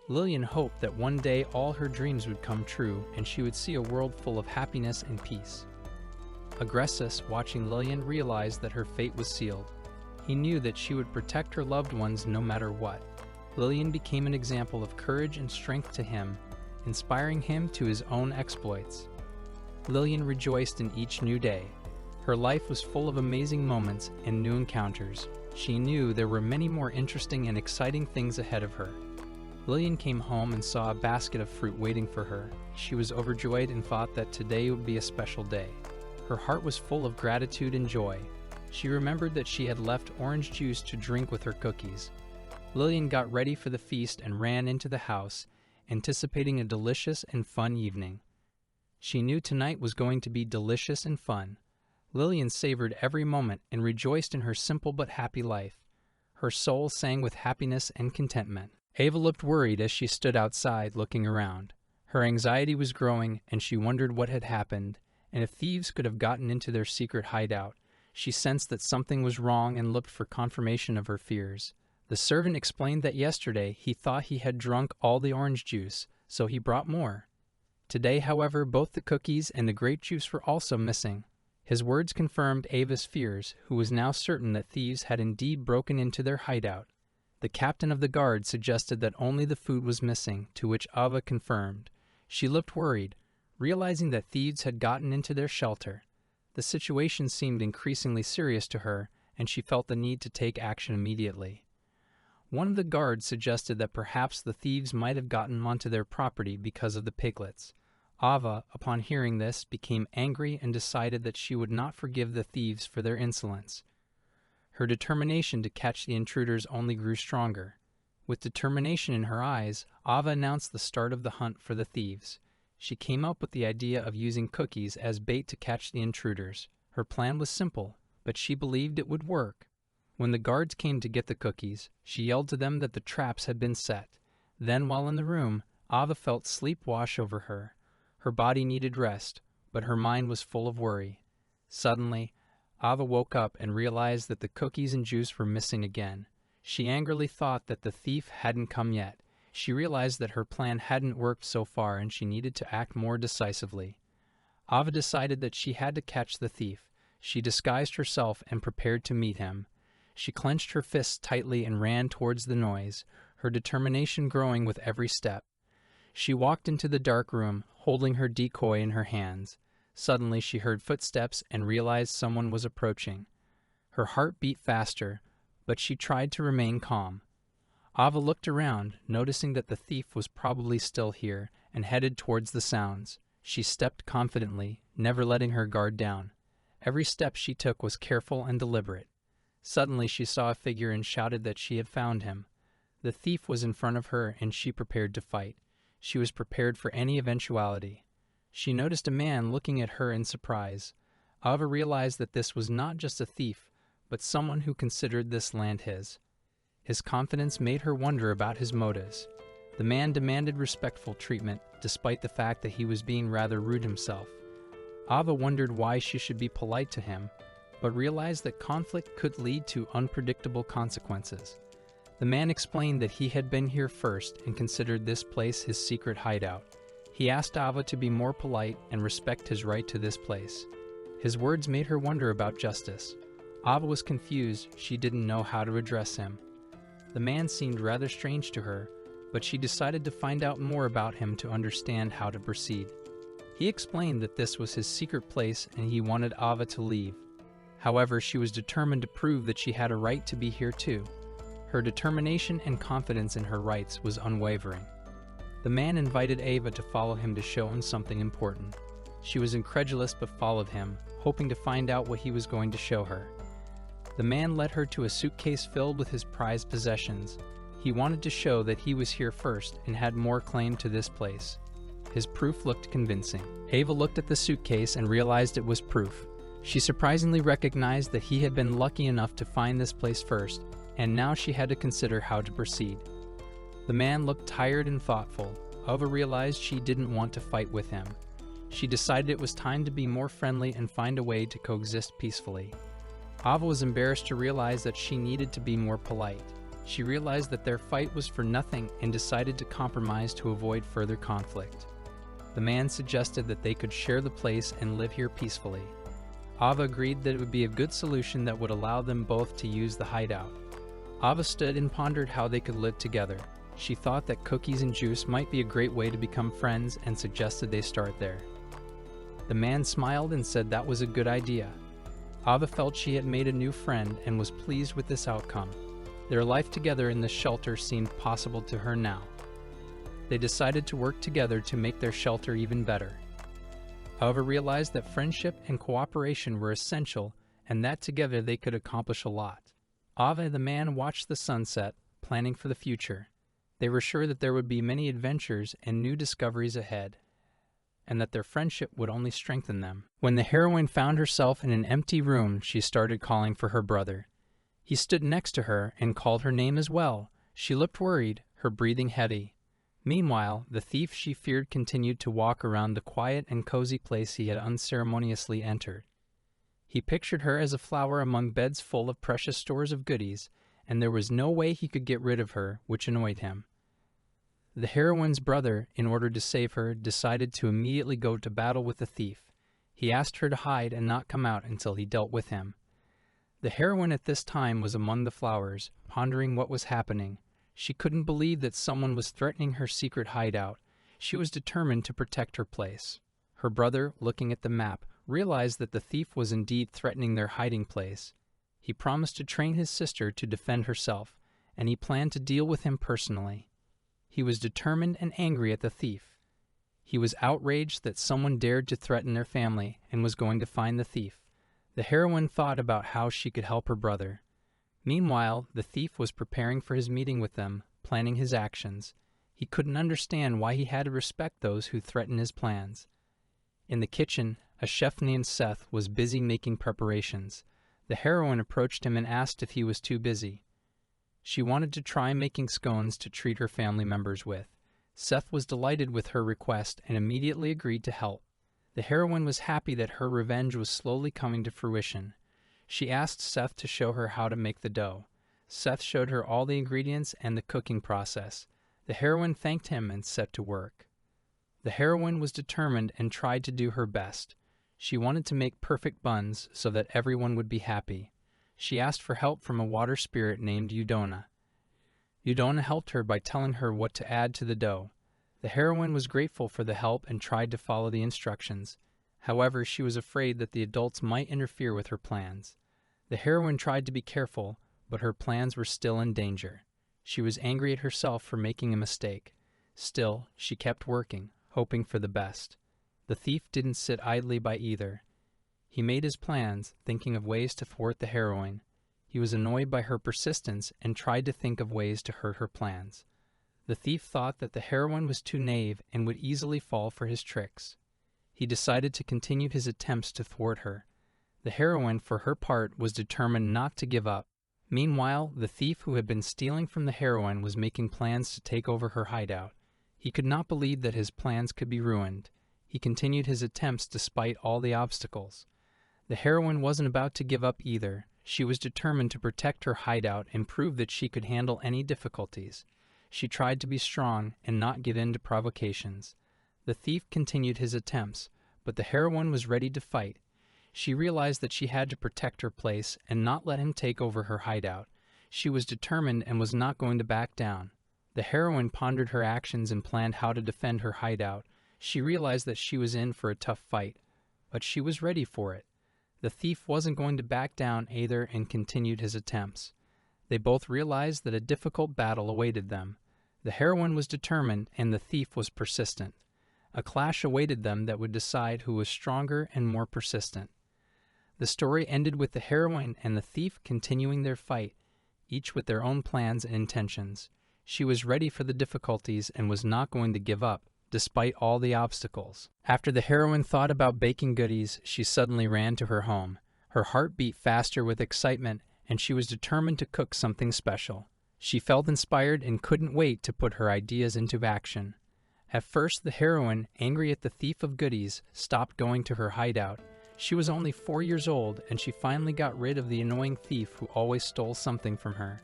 Lillian hoped that one day all her dreams would come true and she would see a world full of happiness and peace. Agressus, watching Lillian, realized that her fate was sealed. He knew that she would protect her loved ones no matter what. Lillian became an example of courage and strength to him, inspiring him to his own exploits. Lillian rejoiced in each new day. Her life was full of amazing moments and new encounters. She knew there were many more interesting and exciting things ahead of her. Lillian came home and saw a basket of fruit waiting for her. She was overjoyed and thought that today would be a special day. Her heart was full of gratitude and joy. She remembered that she had left orange juice to drink with her cookies. Lillian got ready for the feast and ran into the house, anticipating a delicious and fun evening. She knew tonight was going to be delicious and fun. Lillian savored every moment and rejoiced in her simple but happy life. Her soul sang with happiness and contentment. Ava looked worried as she stood outside looking around. Her anxiety was growing, and she wondered what had happened, and if thieves could have gotten into their secret hideout. She sensed that something was wrong and looked for confirmation of her fears. The servant explained that yesterday he thought he had drunk all the orange juice, so he brought more. Today, however, both the cookies and the grape juice were also missing. His words confirmed Ava's fears, who was now certain that thieves had indeed broken into their hideout. The captain of the guard suggested that only the food was missing, to which Ava confirmed. She looked worried, realizing that thieves had gotten into their shelter. The situation seemed increasingly serious to her, and she felt the need to take action immediately. One of the guards suggested that perhaps the thieves might have gotten onto their property because of the piglets. Ava, upon hearing this, became angry and decided that she would not forgive the thieves for their insolence. Her determination to catch the intruders only grew stronger. With determination in her eyes, Ava announced the start of the hunt for the thieves. She came up with the idea of using cookies as bait to catch the intruders. Her plan was simple, but she believed it would work. When the guards came to get the cookies, she yelled to them that the traps had been set. Then, while in the room, Ava felt sleep wash over her. Her body needed rest, but her mind was full of worry. Suddenly, Ava woke up and realized that the cookies and juice were missing again. She angrily thought that the thief hadn't come yet. She realized that her plan hadn't worked so far and she needed to act more decisively. Ava decided that she had to catch the thief. She disguised herself and prepared to meet him. She clenched her fists tightly and ran towards the noise, her determination growing with every step. She walked into the dark room, holding her decoy in her hands. Suddenly she heard footsteps and realized someone was approaching. Her heart beat faster, but she tried to remain calm. Ava looked around, noticing that the thief was probably still here, and headed towards the sounds. She stepped confidently, never letting her guard down. Every step she took was careful and deliberate. Suddenly she saw a figure and shouted that she had found him. The thief was in front of her, and she prepared to fight. She was prepared for any eventuality. She noticed a man looking at her in surprise. Ava realized that this was not just a thief, but someone who considered this land his. His confidence made her wonder about his motives. The man demanded respectful treatment, despite the fact that he was being rather rude himself. Ava wondered why she should be polite to him, but realized that conflict could lead to unpredictable consequences. The man explained that he had been here first and considered this place his secret hideout. He asked Ava to be more polite and respect his right to this place. His words made her wonder about justice. Ava was confused; she didn't know how to address him. The man seemed rather strange to her, but she decided to find out more about him to understand how to proceed. He explained that this was his secret place and he wanted Ava to leave. However, she was determined to prove that she had a right to be here too. Her determination and confidence in her rights was unwavering. The man invited Ava to follow him to show him something important. She was incredulous but followed him, hoping to find out what he was going to show her. The man led her to a suitcase filled with his prized possessions. He wanted to show that he was here first and had more claim to this place. His proof looked convincing. Ava looked at the suitcase and realized it was proof. She surprisingly recognized that he had been lucky enough to find this place first, and now she had to consider how to proceed. The man looked tired and thoughtful. Ava realized she didn't want to fight with him. She decided it was time to be more friendly and find a way to coexist peacefully. Ava was embarrassed to realize that she needed to be more polite. She realized that their fight was for nothing and decided to compromise to avoid further conflict. The man suggested that they could share the place and live here peacefully. Ava agreed that it would be a good solution that would allow them both to use the hideout. Ava stood and pondered how they could live together. She thought that cookies and juice might be a great way to become friends and suggested they start there. The man smiled and said that was a good idea. Ava felt she had made a new friend and was pleased with this outcome. Their life together in the shelter seemed possible to her now. They decided to work together to make their shelter even better. Ava realized that friendship and cooperation were essential and that together they could accomplish a lot. Ava and the man watched the sunset, planning for the future. They were sure that there would be many adventures and new discoveries ahead, and that their friendship would only strengthen them. When the heroine found herself in an empty room, she started calling for her brother. He stood next to her and called her name as well. She looked worried, her breathing heavy. Meanwhile, the thief she feared continued to walk around the quiet and cozy place he had unceremoniously entered. He pictured her as a flower among beds full of precious stores of goodies, and there was no way he could get rid of her, which annoyed him. The heroine's brother, in order to save her, decided to immediately go to battle with the thief. He asked her to hide and not come out until he dealt with him. The heroine at this time was among the flowers, pondering what was happening. She couldn't believe that someone was threatening her secret hideout. She was determined to protect her place. Her brother, looking at the map, realized that the thief was indeed threatening their hiding place. He promised to train his sister to defend herself, and he planned to deal with him personally. He was determined and angry at the thief. He was outraged that someone dared to threaten their family and was going to find the thief. The heroine thought about how she could help her brother. Meanwhile, the thief was preparing for his meeting with them, planning his actions. He couldn't understand why he had to respect those who threatened his plans. In the kitchen, a chef named Seth was busy making preparations. The heroine approached him and asked if he was too busy. She wanted to try making scones to treat her family members with. Seth was delighted with her request and immediately agreed to help. The heroine was happy that her revenge was slowly coming to fruition. She asked Seth to show her how to make the dough. Seth showed her all the ingredients and the cooking process. The heroine thanked him and set to work. The heroine was determined and tried to do her best. She wanted to make perfect buns so that everyone would be happy. She asked for help from a water spirit named Udona. Udona helped her by telling her what to add to the dough. The heroine was grateful for the help and tried to follow the instructions. However, she was afraid that the adults might interfere with her plans. The heroine tried to be careful, but her plans were still in danger. She was angry at herself for making a mistake. Still, she kept working, hoping for the best. The thief didn't sit idly by either. He made his plans, thinking of ways to thwart the heroine. He was annoyed by her persistence and tried to think of ways to hurt her plans. The thief thought that the heroine was too naive and would easily fall for his tricks. He decided to continue his attempts to thwart her. The heroine, for her part, was determined not to give up. Meanwhile, the thief who had been stealing from the heroine was making plans to take over her hideout. He could not believe that his plans could be ruined. He continued his attempts despite all the obstacles. The heroine wasn't about to give up either. She was determined to protect her hideout and prove that she could handle any difficulties. She tried to be strong and not give in to provocations. The thief continued his attempts, but the heroine was ready to fight. She realized that she had to protect her place and not let him take over her hideout. She was determined and was not going to back down. The heroine pondered her actions and planned how to defend her hideout. She realized that she was in for a tough fight, but she was ready for it. The thief wasn't going to back down either and continued his attempts. They both realized that a difficult battle awaited them. The heroine was determined and the thief was persistent. A clash awaited them that would decide who was stronger and more persistent. The story ended with the heroine and the thief continuing their fight, each with their own plans and intentions. She was ready for the difficulties and was not going to give up, despite all the obstacles. After the heroine thought about baking goodies, she suddenly ran to her home. Her heart beat faster with excitement, and she was determined to cook something special. She felt inspired and couldn't wait to put her ideas into action. At first, the heroine, angry at the thief of goodies, stopped going to her hideout. She was only 4 years old, and she finally got rid of the annoying thief who always stole something from her.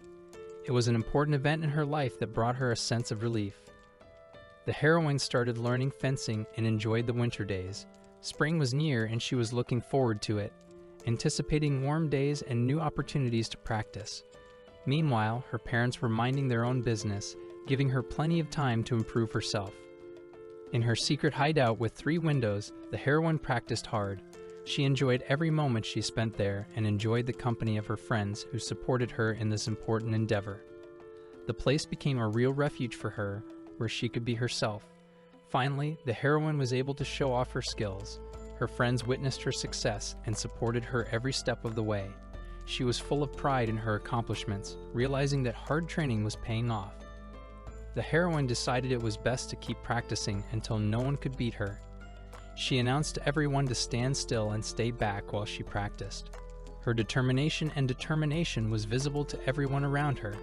It was an important event in her life that brought her a sense of relief. The heroine started learning fencing and enjoyed the winter days. Spring was near and she was looking forward to it, anticipating warm days and new opportunities to practice. Meanwhile, her parents were minding their own business, giving her plenty of time to improve herself. In her secret hideout with 3 windows, the heroine practiced hard. She enjoyed every moment she spent there and enjoyed the company of her friends who supported her in this important endeavor. The place became a real refuge for her, where she could be herself. Finally, the heroine was able to show off her skills. Her friends witnessed her success and supported her every step of the way. She was full of pride in her accomplishments, realizing that hard training was paying off. The heroine decided it was best to keep practicing until no one could beat her. She announced to everyone to stand still and stay back while she practiced. Her determination was visible to everyone around her.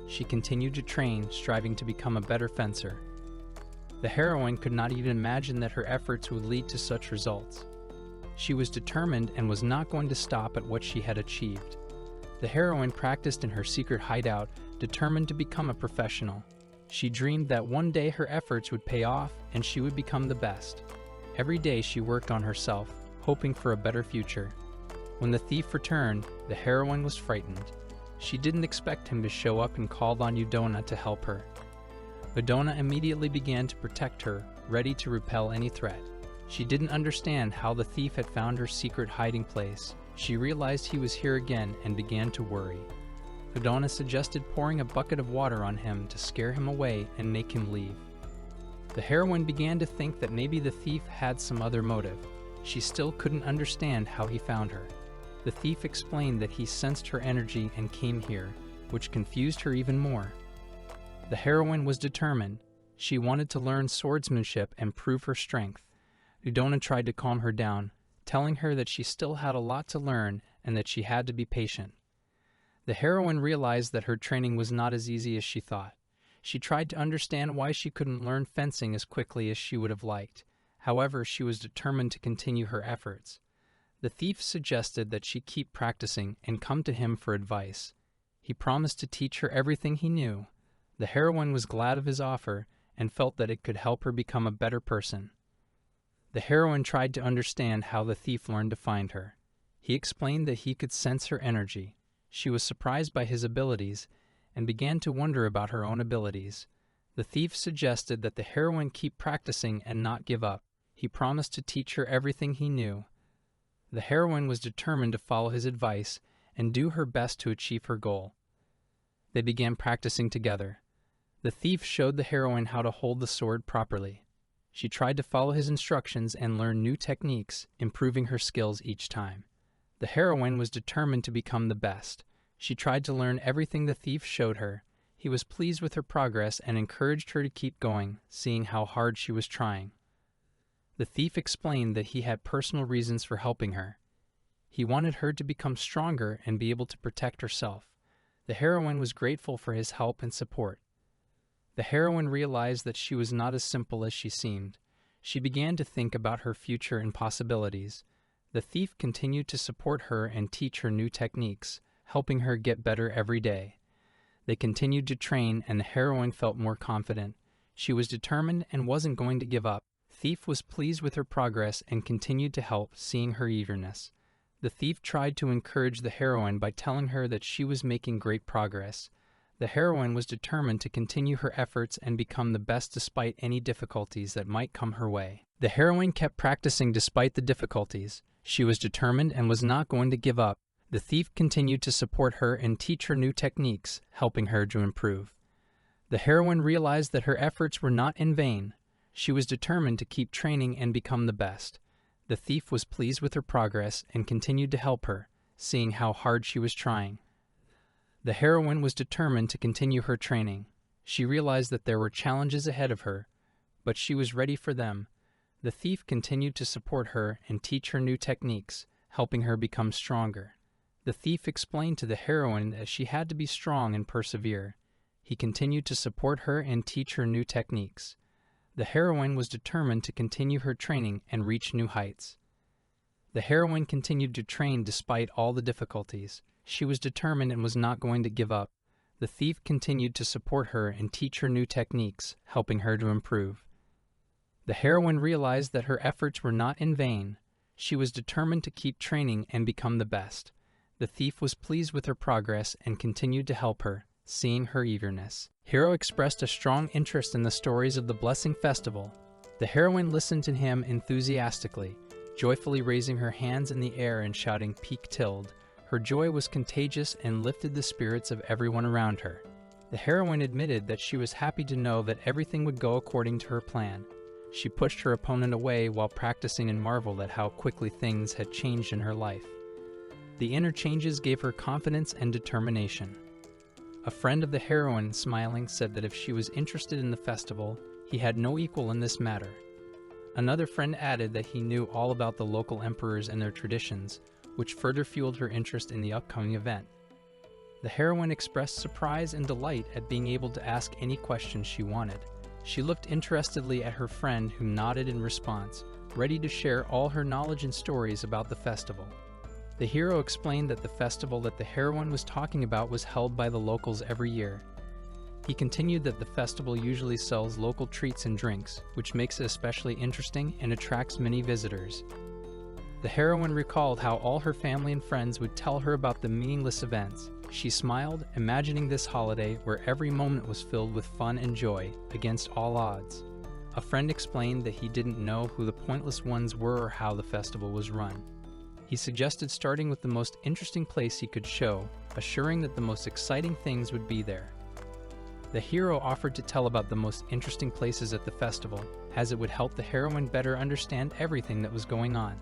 She continued to train, striving to become a better fencer. The heroine could not even imagine that her efforts would lead to such results. She was determined and was not going to stop at what she had achieved. The heroine practiced in her secret hideout, determined to become a professional. She dreamed that one day her efforts would pay off and she would become the best. Every day she worked on herself, hoping for a better future. When the thief returned, the heroine was frightened. She didn't expect him to show up and called on Udona to help her. Udona immediately began to protect her, ready to repel any threat. She didn't understand how the thief had found her secret hiding place. She realized he was here again and began to worry. Udona suggested pouring a bucket of water on him to scare him away and make him leave. The heroine began to think that maybe the thief had some other motive. She still couldn't understand how he found her. The thief explained that he sensed her energy and came here, which confused her even more. The heroine was determined. She wanted to learn swordsmanship and prove her strength. Udona tried to calm her down, telling her that she still had a lot to learn and that she had to be patient. The heroine realized that her training was not as easy as she thought. She tried to understand why she couldn't learn fencing as quickly as she would have liked. However, she was determined to continue her efforts. The thief suggested that she keep practicing and come to him for advice. He promised to teach her everything he knew. The heroine was glad of his offer and felt that it could help her become a better person. The heroine tried to understand how the thief learned to find her. He explained that he could sense her energy. She was surprised by his abilities and began to wonder about her own abilities. The thief suggested that the heroine keep practicing and not give up. He promised to teach her everything he knew. The heroine was determined to follow his advice and do her best to achieve her goal. They began practicing together. The thief showed the heroine how to hold the sword properly. She tried to follow his instructions and learn new techniques, improving her skills each time. The heroine was determined to become the best. She tried to learn everything the thief showed her. He was pleased with her progress and encouraged her to keep going, seeing how hard she was trying. The thief explained that he had personal reasons for helping her. He wanted her to become stronger and be able to protect herself. The heroine was grateful for his help and support. The heroine realized that she was not as simple as she seemed. She began to think about her future and possibilities. The thief continued to support her and teach her new techniques, helping her get better every day. They continued to train, and the heroine felt more confident. She was determined and wasn't going to give up. Thief was pleased with her progress and continued to help, seeing her eagerness. The thief tried to encourage the heroine by telling her that she was making great progress. The heroine was determined to continue her efforts and become the best despite any difficulties that might come her way. The heroine kept practicing despite the difficulties. She was determined and was not going to give up. The thief continued to support her and teach her new techniques, helping her to improve. The heroine realized that her efforts were not in vain. She was determined to keep training and become the best. The thief was pleased with her progress and continued to help her, seeing how hard she was trying. The heroine was determined to continue her training. She realized that there were challenges ahead of her, but she was ready for them. The thief continued to support her and teach her new techniques, helping her become stronger. The thief explained to the heroine that she had to be strong and persevere. He continued to support her and teach her new techniques. The heroine was determined to continue her training and reach new heights. The heroine continued to train despite all the difficulties. She was determined and was not going to give up. The thief continued to support her and teach her new techniques, helping her to improve. The heroine realized that her efforts were not in vain. She was determined to keep training and become the best. The thief was pleased with her progress and continued to help her, seeing her eagerness. Hero expressed a strong interest in the stories of the Blessing Festival. The heroine listened to him enthusiastically, joyfully raising her hands in the air and shouting "Peak Tilled." Her joy was contagious and lifted the spirits of everyone around her. The heroine admitted that she was happy to know that everything would go according to her plan. She pushed her opponent away while practicing and marveled at how quickly things had changed in her life. The inner changes gave her confidence and determination. A friend of the heroine, smiling, said that if she was interested in the festival, he had no equal in this matter. Another friend added that he knew all about the local emperors and their traditions, which further fueled her interest in the upcoming event. The heroine expressed surprise and delight at being able to ask any questions she wanted. She looked interestedly at her friend, who nodded in response, ready to share all her knowledge and stories about the festival. The hero explained that the festival that the heroine was talking about was held by the locals every year. He continued that the festival usually sells local treats and drinks, which makes it especially interesting and attracts many visitors. The heroine recalled how all her family and friends would tell her about the meaningless events. She smiled, imagining this holiday where every moment was filled with fun and joy, against all odds. A friend explained that he didn't know who the pointless ones were or how the festival was run. He suggested starting with the most interesting place he could show, assuring that the most exciting things would be there. The hero offered to tell about the most interesting places at the festival, as it would help the heroine better understand everything that was going on.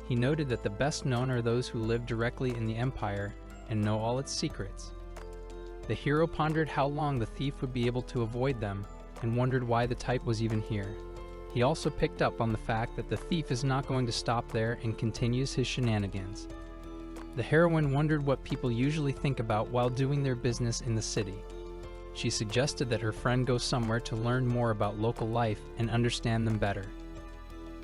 He noted that the best known are those who live directly in the empire and know all its secrets. The hero pondered how long the thief would be able to avoid them and wondered why the type was even here. He also picked up on the fact that the thief is not going to stop there and continues his shenanigans. The heroine wondered what people usually think about while doing their business in the city. She suggested that her friend go somewhere to learn more about local life and understand them better.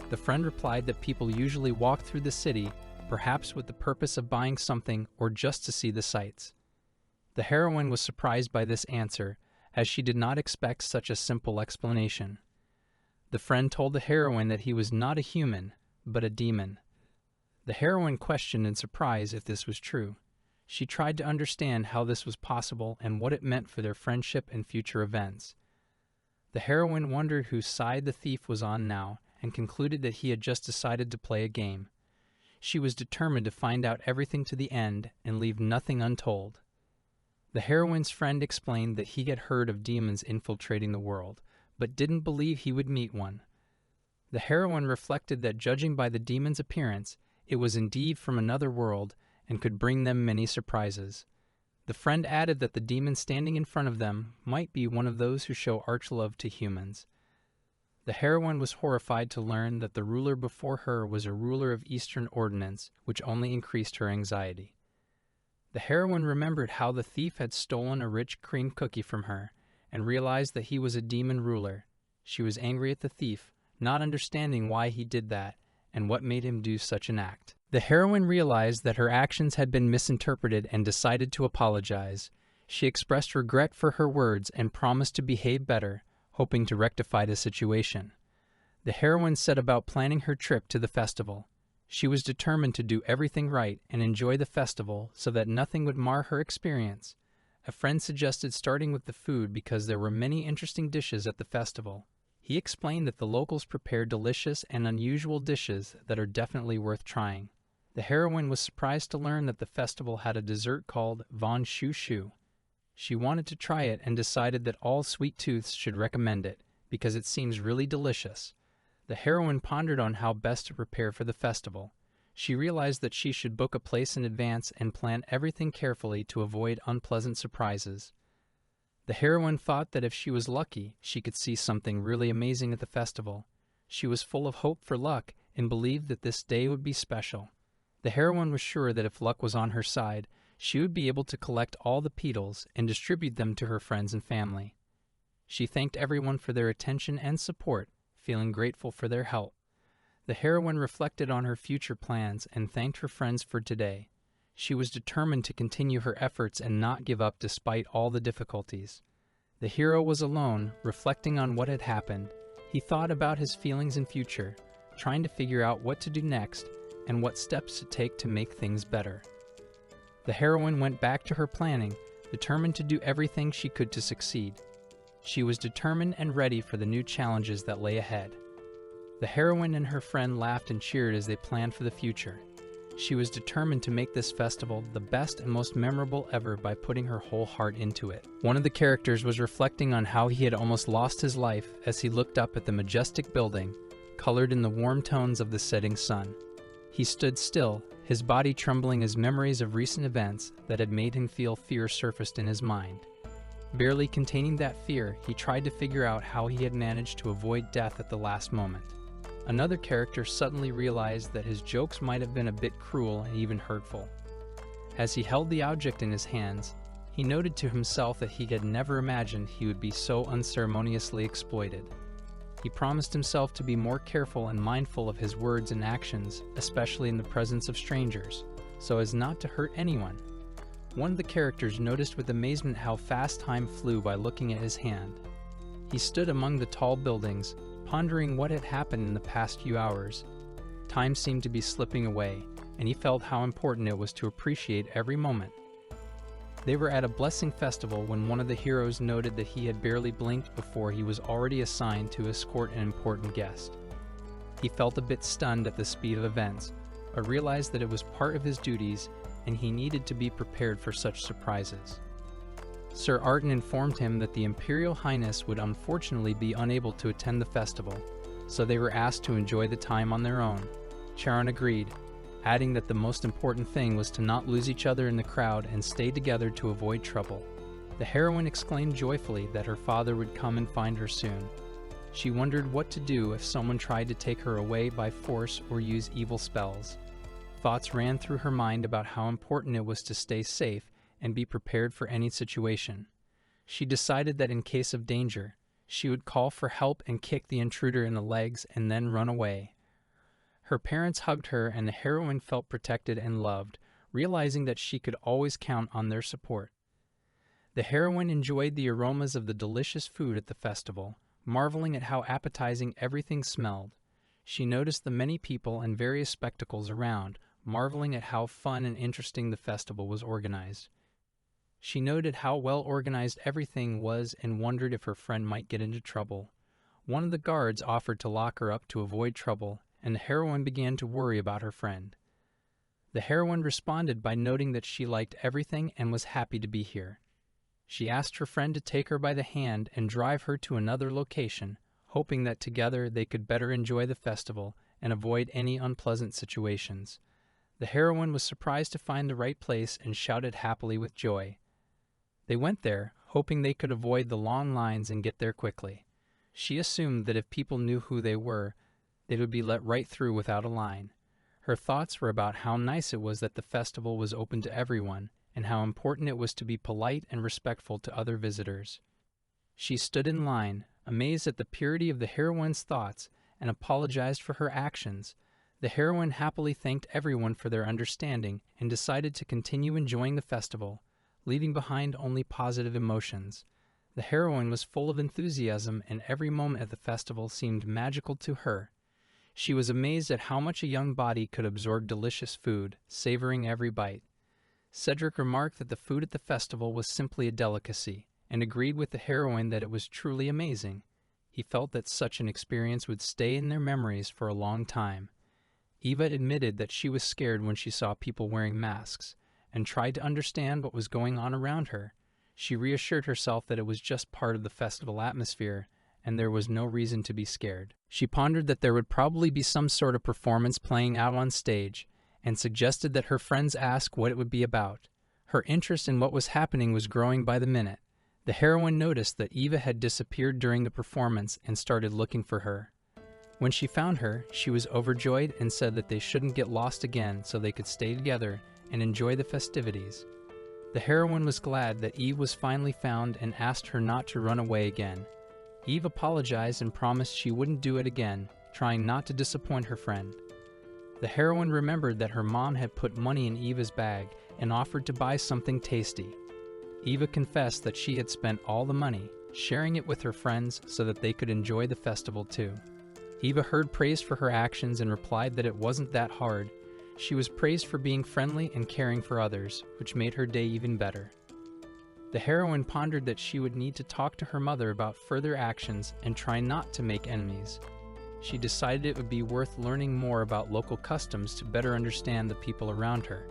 The friend replied that people usually walk through the city, perhaps with the purpose of buying something or just to see the sights. The heroine was surprised by this answer, as she did not expect such a simple explanation. The friend told the heroine that he was not a human, but a demon. The heroine questioned in surprise if this was true. She tried to understand how this was possible and what it meant for their friendship and future events. The heroine wondered whose side the thief was on now, and concluded that he had just decided to play a game. She was determined to find out everything to the end and leave nothing untold. The heroine's friend explained that he had heard of demons infiltrating the world, but didn't believe he would meet one. The heroine reflected that judging by the demon's appearance, it was indeed from another world and could bring them many surprises. The friend added that the demon standing in front of them might be one of those who show arch love to humans. The heroine was horrified to learn that the ruler before her was a ruler of Eastern ordinance, which only increased her anxiety. The heroine remembered how the thief had stolen a rich cream cookie from her and realized that he was a demon ruler. She was angry at the thief, not understanding why he did that and what made him do such an act. The heroine realized that her actions had been misinterpreted and decided to apologize. She expressed regret for her words and promised to behave better, hoping to rectify the situation. The heroine set about planning her trip to the festival. She was determined to do everything right and enjoy the festival so that nothing would mar her experience. A friend suggested starting with the food because there were many interesting dishes at the festival. He explained that the locals prepared delicious and unusual dishes that are definitely worth trying. The heroine was surprised to learn that the festival had a dessert called Von Shu Shu. She wanted to try it and decided that all sweet tooths should recommend it because it seems really delicious. The heroine pondered on how best to prepare for the festival. She realized that she should book a place in advance and plan everything carefully to avoid unpleasant surprises. The heroine thought that if she was lucky, she could see something really amazing at the festival. She was full of hope for luck and believed that this day would be special. The heroine was sure that if luck was on her side, she would be able to collect all the petals and distribute them to her friends and family. She thanked everyone for their attention and support, feeling grateful for their help. The heroine reflected on her future plans and thanked her friends for today. She was determined to continue her efforts and not give up despite all the difficulties. The hero was alone, reflecting on what had happened. He thought about his feelings and future, trying to figure out what to do next and what steps to take to make things better. The heroine went back to her planning, determined to do everything she could to succeed. She was determined and ready for the new challenges that lay ahead. The heroine and her friend laughed and cheered as they planned for the future. She was determined to make this festival the best and most memorable ever by putting her whole heart into it. One of the characters was reflecting on how he had almost lost his life as he looked up at the majestic building, colored in the warm tones of the setting sun. He stood still, his body trembling as memories of recent events that had made him feel fear surfaced in his mind. Barely containing that fear, he tried to figure out how he had managed to avoid death at the last moment. Another character suddenly realized that his jokes might have been a bit cruel and even hurtful. As he held the object in his hands, he noted to himself that he had never imagined he would be so unceremoniously exploited. He promised himself to be more careful and mindful of his words and actions, especially in the presence of strangers, so as not to hurt anyone. One of the characters noticed with amazement how fast time flew by looking at his hand. He stood among the tall buildings, pondering what had happened in the past few hours. Time seemed to be slipping away, and he felt how important it was to appreciate every moment. They were at a blessing festival when one of the heroes noted that he had barely blinked before he was already assigned to escort an important guest. He felt a bit stunned at the speed of events, but realized that it was part of his duties and he needed to be prepared for such surprises. Sir Artin informed him that the Imperial Highness would unfortunately be unable to attend the festival, so they were asked to enjoy the time on their own. Charon agreed, adding that the most important thing was to not lose each other in the crowd and stay together to avoid trouble. The heroine exclaimed joyfully that her father would come and find her soon. She wondered what to do if someone tried to take her away by force or use evil spells. Thoughts ran through her mind about how important it was to stay safe and be prepared for any situation. She decided that in case of danger, she would call for help and kick the intruder in the legs and then run away. Her parents hugged her and the heroine felt protected and loved, realizing that she could always count on their support. The heroine enjoyed the aromas of the delicious food at the festival, marveling at how appetizing everything smelled. She noticed the many people and various spectacles around, marveling at how fun and interesting the festival was organized. She noted how well organized everything was and wondered if her friend might get into trouble. One of the guards offered to lock her up to avoid trouble, and the heroine began to worry about her friend. The heroine responded by noting that she liked everything and was happy to be here. She asked her friend to take her by the hand and drive her to another location, hoping that together they could better enjoy the festival and avoid any unpleasant situations. The heroine was surprised to find the right place and shouted happily with joy. They went there, hoping they could avoid the long lines and get there quickly. She assumed that if people knew who they were, they would be let right through without a line. Her thoughts were about how nice it was that the festival was open to everyone, and how important it was to be polite and respectful to other visitors. She stood in line, amazed at the purity of the heroine's thoughts, and apologized for her actions. The heroine happily thanked everyone for their understanding and decided to continue enjoying the festival, leaving behind only positive emotions. The heroine was full of enthusiasm, and every moment at the festival seemed magical to her. She was amazed at how much a young body could absorb delicious food, savoring every bite. Cedric remarked that the food at the festival was simply a delicacy, and agreed with the heroine that it was truly amazing. He felt that such an experience would stay in their memories for a long time. Eva admitted that she was scared when she saw people wearing masks, and tried to understand what was going on around her. She reassured herself that it was just part of the festival atmosphere, and there was no reason to be scared. She pondered that there would probably be some sort of performance playing out on stage, and suggested that her friends ask what it would be about. Her interest in what was happening was growing by the minute. The heroine noticed that Eva had disappeared during the performance and started looking for her. When she found her, she was overjoyed and said that they shouldn't get lost again so they could stay together and enjoy the festivities. The heroine was glad that Eve was finally found and asked her not to run away again. Eve apologized and promised she wouldn't do it again, trying not to disappoint her friend. The heroine remembered that her mom had put money in Eva's bag and offered to buy something tasty. Eva confessed that she had spent all the money, sharing it with her friends so that they could enjoy the festival too. Eva heard praise for her actions and replied that it wasn't that hard. She was praised for being friendly and caring for others, which made her day even better. The heroine pondered that she would need to talk to her mother about further actions and try not to make enemies. She decided it would be worth learning more about local customs to better understand the people around her.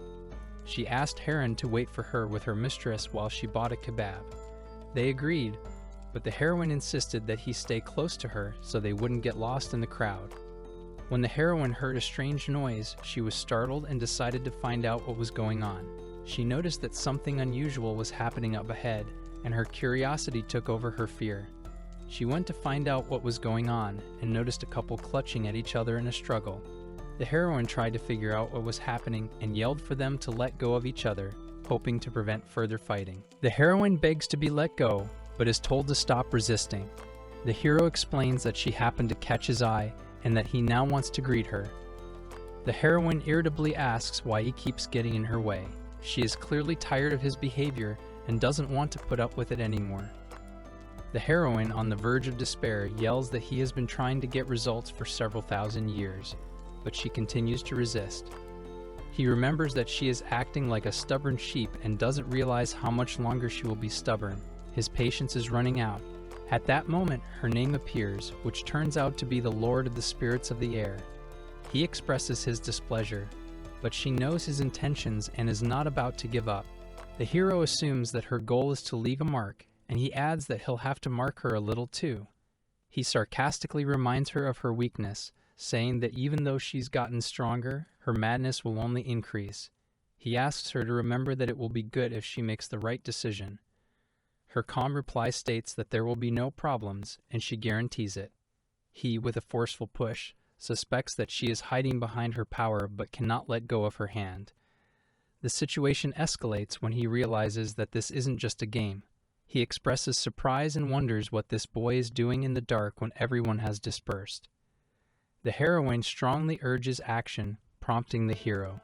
She asked Heron to wait for her with her mistress while she bought a kebab. They agreed, but the heroine insisted that he stay close to her so they wouldn't get lost in the crowd. When the heroine heard a strange noise, she was startled and decided to find out what was going on. She noticed that something unusual was happening up ahead, and her curiosity took over her fear. She went to find out what was going on and noticed a couple clutching at each other in a struggle. The heroine tried to figure out what was happening and yelled for them to let go of each other, hoping to prevent further fighting. The heroine begs to be let go, but is told to stop resisting. The hero explains that she happened to catch his eye and that he now wants to greet her. The heroine irritably asks why he keeps getting in her way. She is clearly tired of his behavior and doesn't want to put up with it anymore. The heroine, on the verge of despair, yells that he has been trying to get results for several thousand years, but she continues to resist. He remembers that she is acting like a stubborn sheep and doesn't realize how much longer she will be stubborn. His patience is running out. At that moment, her name appears, which turns out to be the Lord of the Spirits of the Air. He expresses his displeasure, but she knows his intentions and is not about to give up. The hero assumes that her goal is to leave a mark, and he adds that he'll have to mark her a little too. He sarcastically reminds her of her weakness, saying that even though she's gotten stronger, her madness will only increase. He asks her to remember that it will be good if she makes the right decision. Her calm reply states that there will be no problems, and she guarantees it. He, with a forceful push, suspects that she is hiding behind her power but cannot let go of her hand. The situation escalates when he realizes that this isn't just a game. He expresses surprise and wonders what this boy is doing in the dark when everyone has dispersed. The heroine strongly urges action, prompting the hero.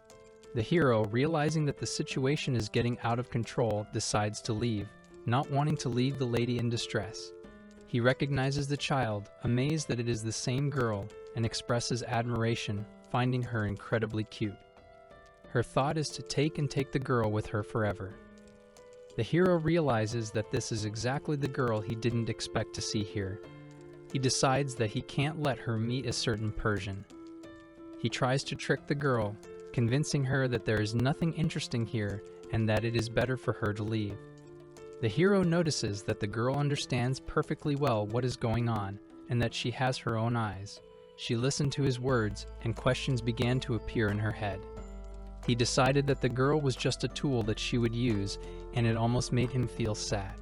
The hero, realizing that the situation is getting out of control, decides to leave, not wanting to leave the lady in distress. He recognizes the child, amazed that it is the same girl, and expresses admiration, finding her incredibly cute. Her thought is to take the girl with her forever. The hero realizes that this is exactly the girl he didn't expect to see here. He decides that he can't let her meet a certain Persian. He tries to trick the girl, convincing her that there is nothing interesting here and that it is better for her to leave. The hero notices that the girl understands perfectly well what is going on and that she has her own eyes. She listened to his words, and questions began to appear in her head. He decided that the girl was just a tool that she would use, and it almost made him feel sad.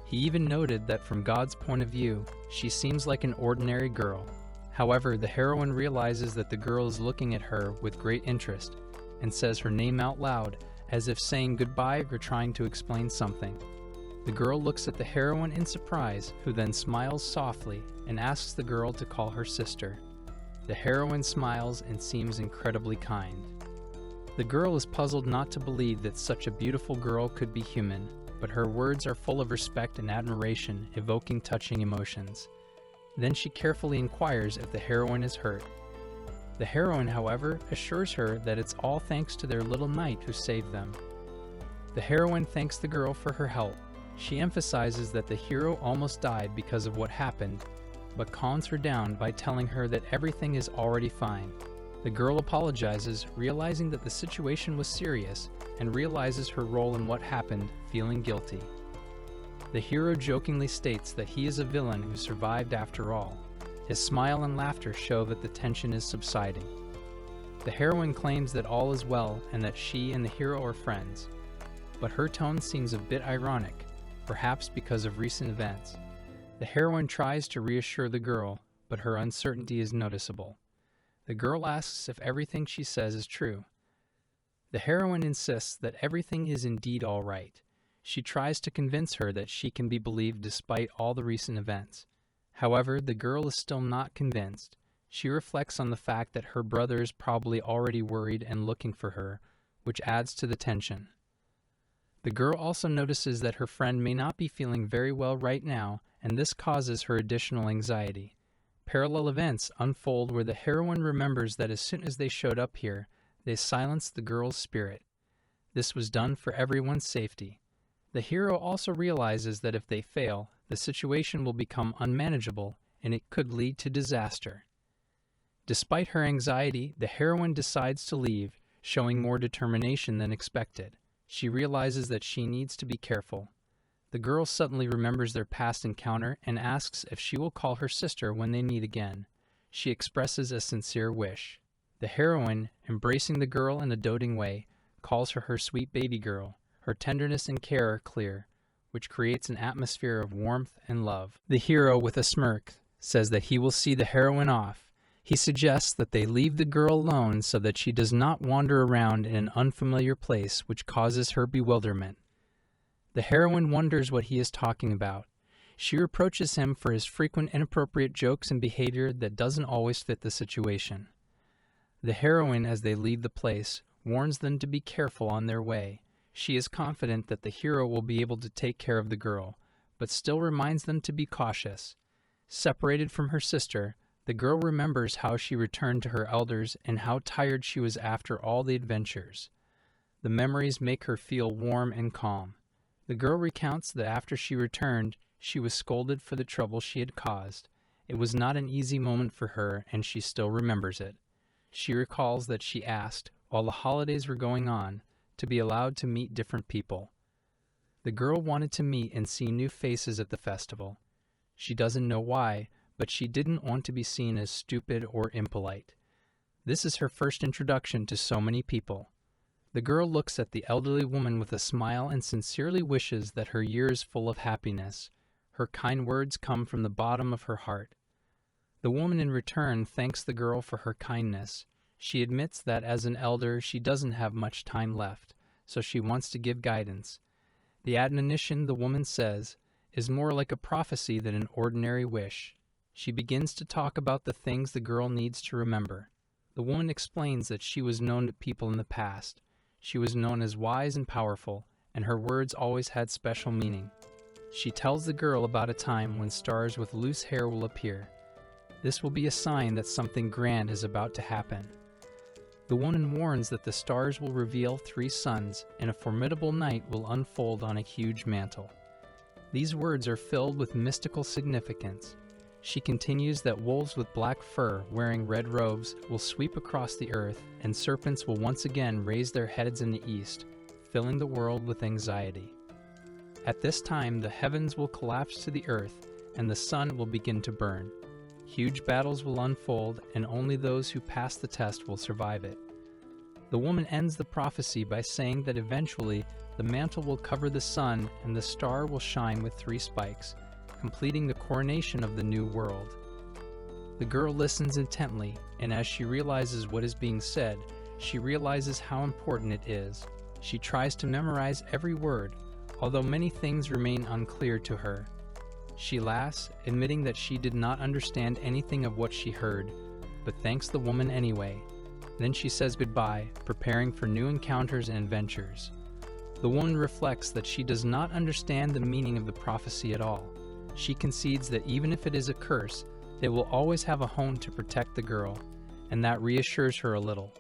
He even noted that from God's point of view, she seems like an ordinary girl. However, the heroine realizes that the girl is looking at her with great interest and says her name out loud as if saying goodbye or trying to explain something. The girl looks at the heroine in surprise, who then smiles softly and asks the girl to call her sister. The heroine smiles and seems incredibly kind. The girl is puzzled not to believe that such a beautiful girl could be human, but her words are full of respect and admiration, evoking touching emotions. Then she carefully inquires if the heroine is hurt. The heroine, however, assures her that it's all thanks to their little knight who saved them. The heroine thanks the girl for her help. She emphasizes that the hero almost died because of what happened, but calms her down by telling her that everything is already fine. The girl apologizes, realizing that the situation was serious, and realizes her role in what happened, feeling guilty. The hero jokingly states that he is a villain who survived after all. His smile and laughter show that the tension is subsiding. The heroine claims that all is well and that she and the hero are friends, but her tone seems a bit ironic, perhaps because of recent events. The heroine tries to reassure the girl, but her uncertainty is noticeable. The girl asks if everything she says is true. The heroine insists that everything is indeed all right. She tries to convince her that she can be believed despite all the recent events. However, the girl is still not convinced. She reflects on the fact that her brother is probably already worried and looking for her, which adds to the tension. The girl also notices that her friend may not be feeling very well right now, and this causes her additional anxiety. Parallel events unfold where the heroine remembers that as soon as they showed up here, they silenced the girl's spirit. This was done for everyone's safety. The hero also realizes that if they fail, the situation will become unmanageable and it could lead to disaster. Despite her anxiety, the heroine decides to leave, showing more determination than expected. She realizes that she needs to be careful. The girl suddenly remembers their past encounter and asks if she will call her sister when they meet again. She expresses a sincere wish. The heroine, embracing the girl in a doting way, calls her sweet baby girl. Her tenderness and care are clear, which creates an atmosphere of warmth and love. The hero, with a smirk, says that he will see the heroine off. He suggests that they leave the girl alone so that she does not wander around in an unfamiliar place, which causes her bewilderment. The heroine wonders what he is talking about. She reproaches him for his frequent inappropriate jokes and behavior that doesn't always fit the situation. The heroine, as they leave the place, warns them to be careful on their way. She is confident that the hero will be able to take care of the girl, but still reminds them to be cautious. Separated from her sister, the girl remembers how she returned to her elders and how tired she was after all the adventures. The memories make her feel warm and calm. The girl recounts that after she returned, she was scolded for the trouble she had caused. It was not an easy moment for her, and she still remembers it. She recalls that she asked, while the holidays were going on, to be allowed to meet different people. The girl wanted to meet and see new faces at the festival. She doesn't know why, but she didn't want to be seen as stupid or impolite. This is her first introduction to so many people. The girl looks at the elderly woman with a smile and sincerely wishes that her year is full of happiness. Her kind words come from the bottom of her heart. The woman in return thanks the girl for her kindness. She admits that as an elder she doesn't have much time left, so she wants to give guidance. The admonition, the woman says, is more like a prophecy than an ordinary wish. She begins to talk about the things the girl needs to remember. The woman explains that she was known to people in the past. She was known as wise and powerful, and her words always had special meaning. She tells the girl about a time when stars with loose hair will appear. This will be a sign that something grand is about to happen. The woman warns that the stars will reveal 3 suns, and a formidable night will unfold on a huge mantle. These words are filled with mystical significance. She continues that wolves with black fur wearing red robes will sweep across the earth, and serpents will once again raise their heads in the east, filling the world with anxiety. At this time, the heavens will collapse to the earth, and the sun will begin to burn. Huge battles will unfold, and only those who pass the test will survive it. The woman ends the prophecy by saying that eventually the mantle will cover the sun and the star will shine with 3 spikes, completing the coronation of the new world. The girl listens intently, and as she realizes what is being said, she realizes how important it is. She tries to memorize every word, although many things remain unclear to her. She laughs, admitting that she did not understand anything of what she heard, but thanks the woman anyway. Then she says goodbye, preparing for new encounters and adventures. The woman reflects that she does not understand the meaning of the prophecy at all. She concedes that even if it is a curse, they will always have a home to protect the girl, and that reassures her a little.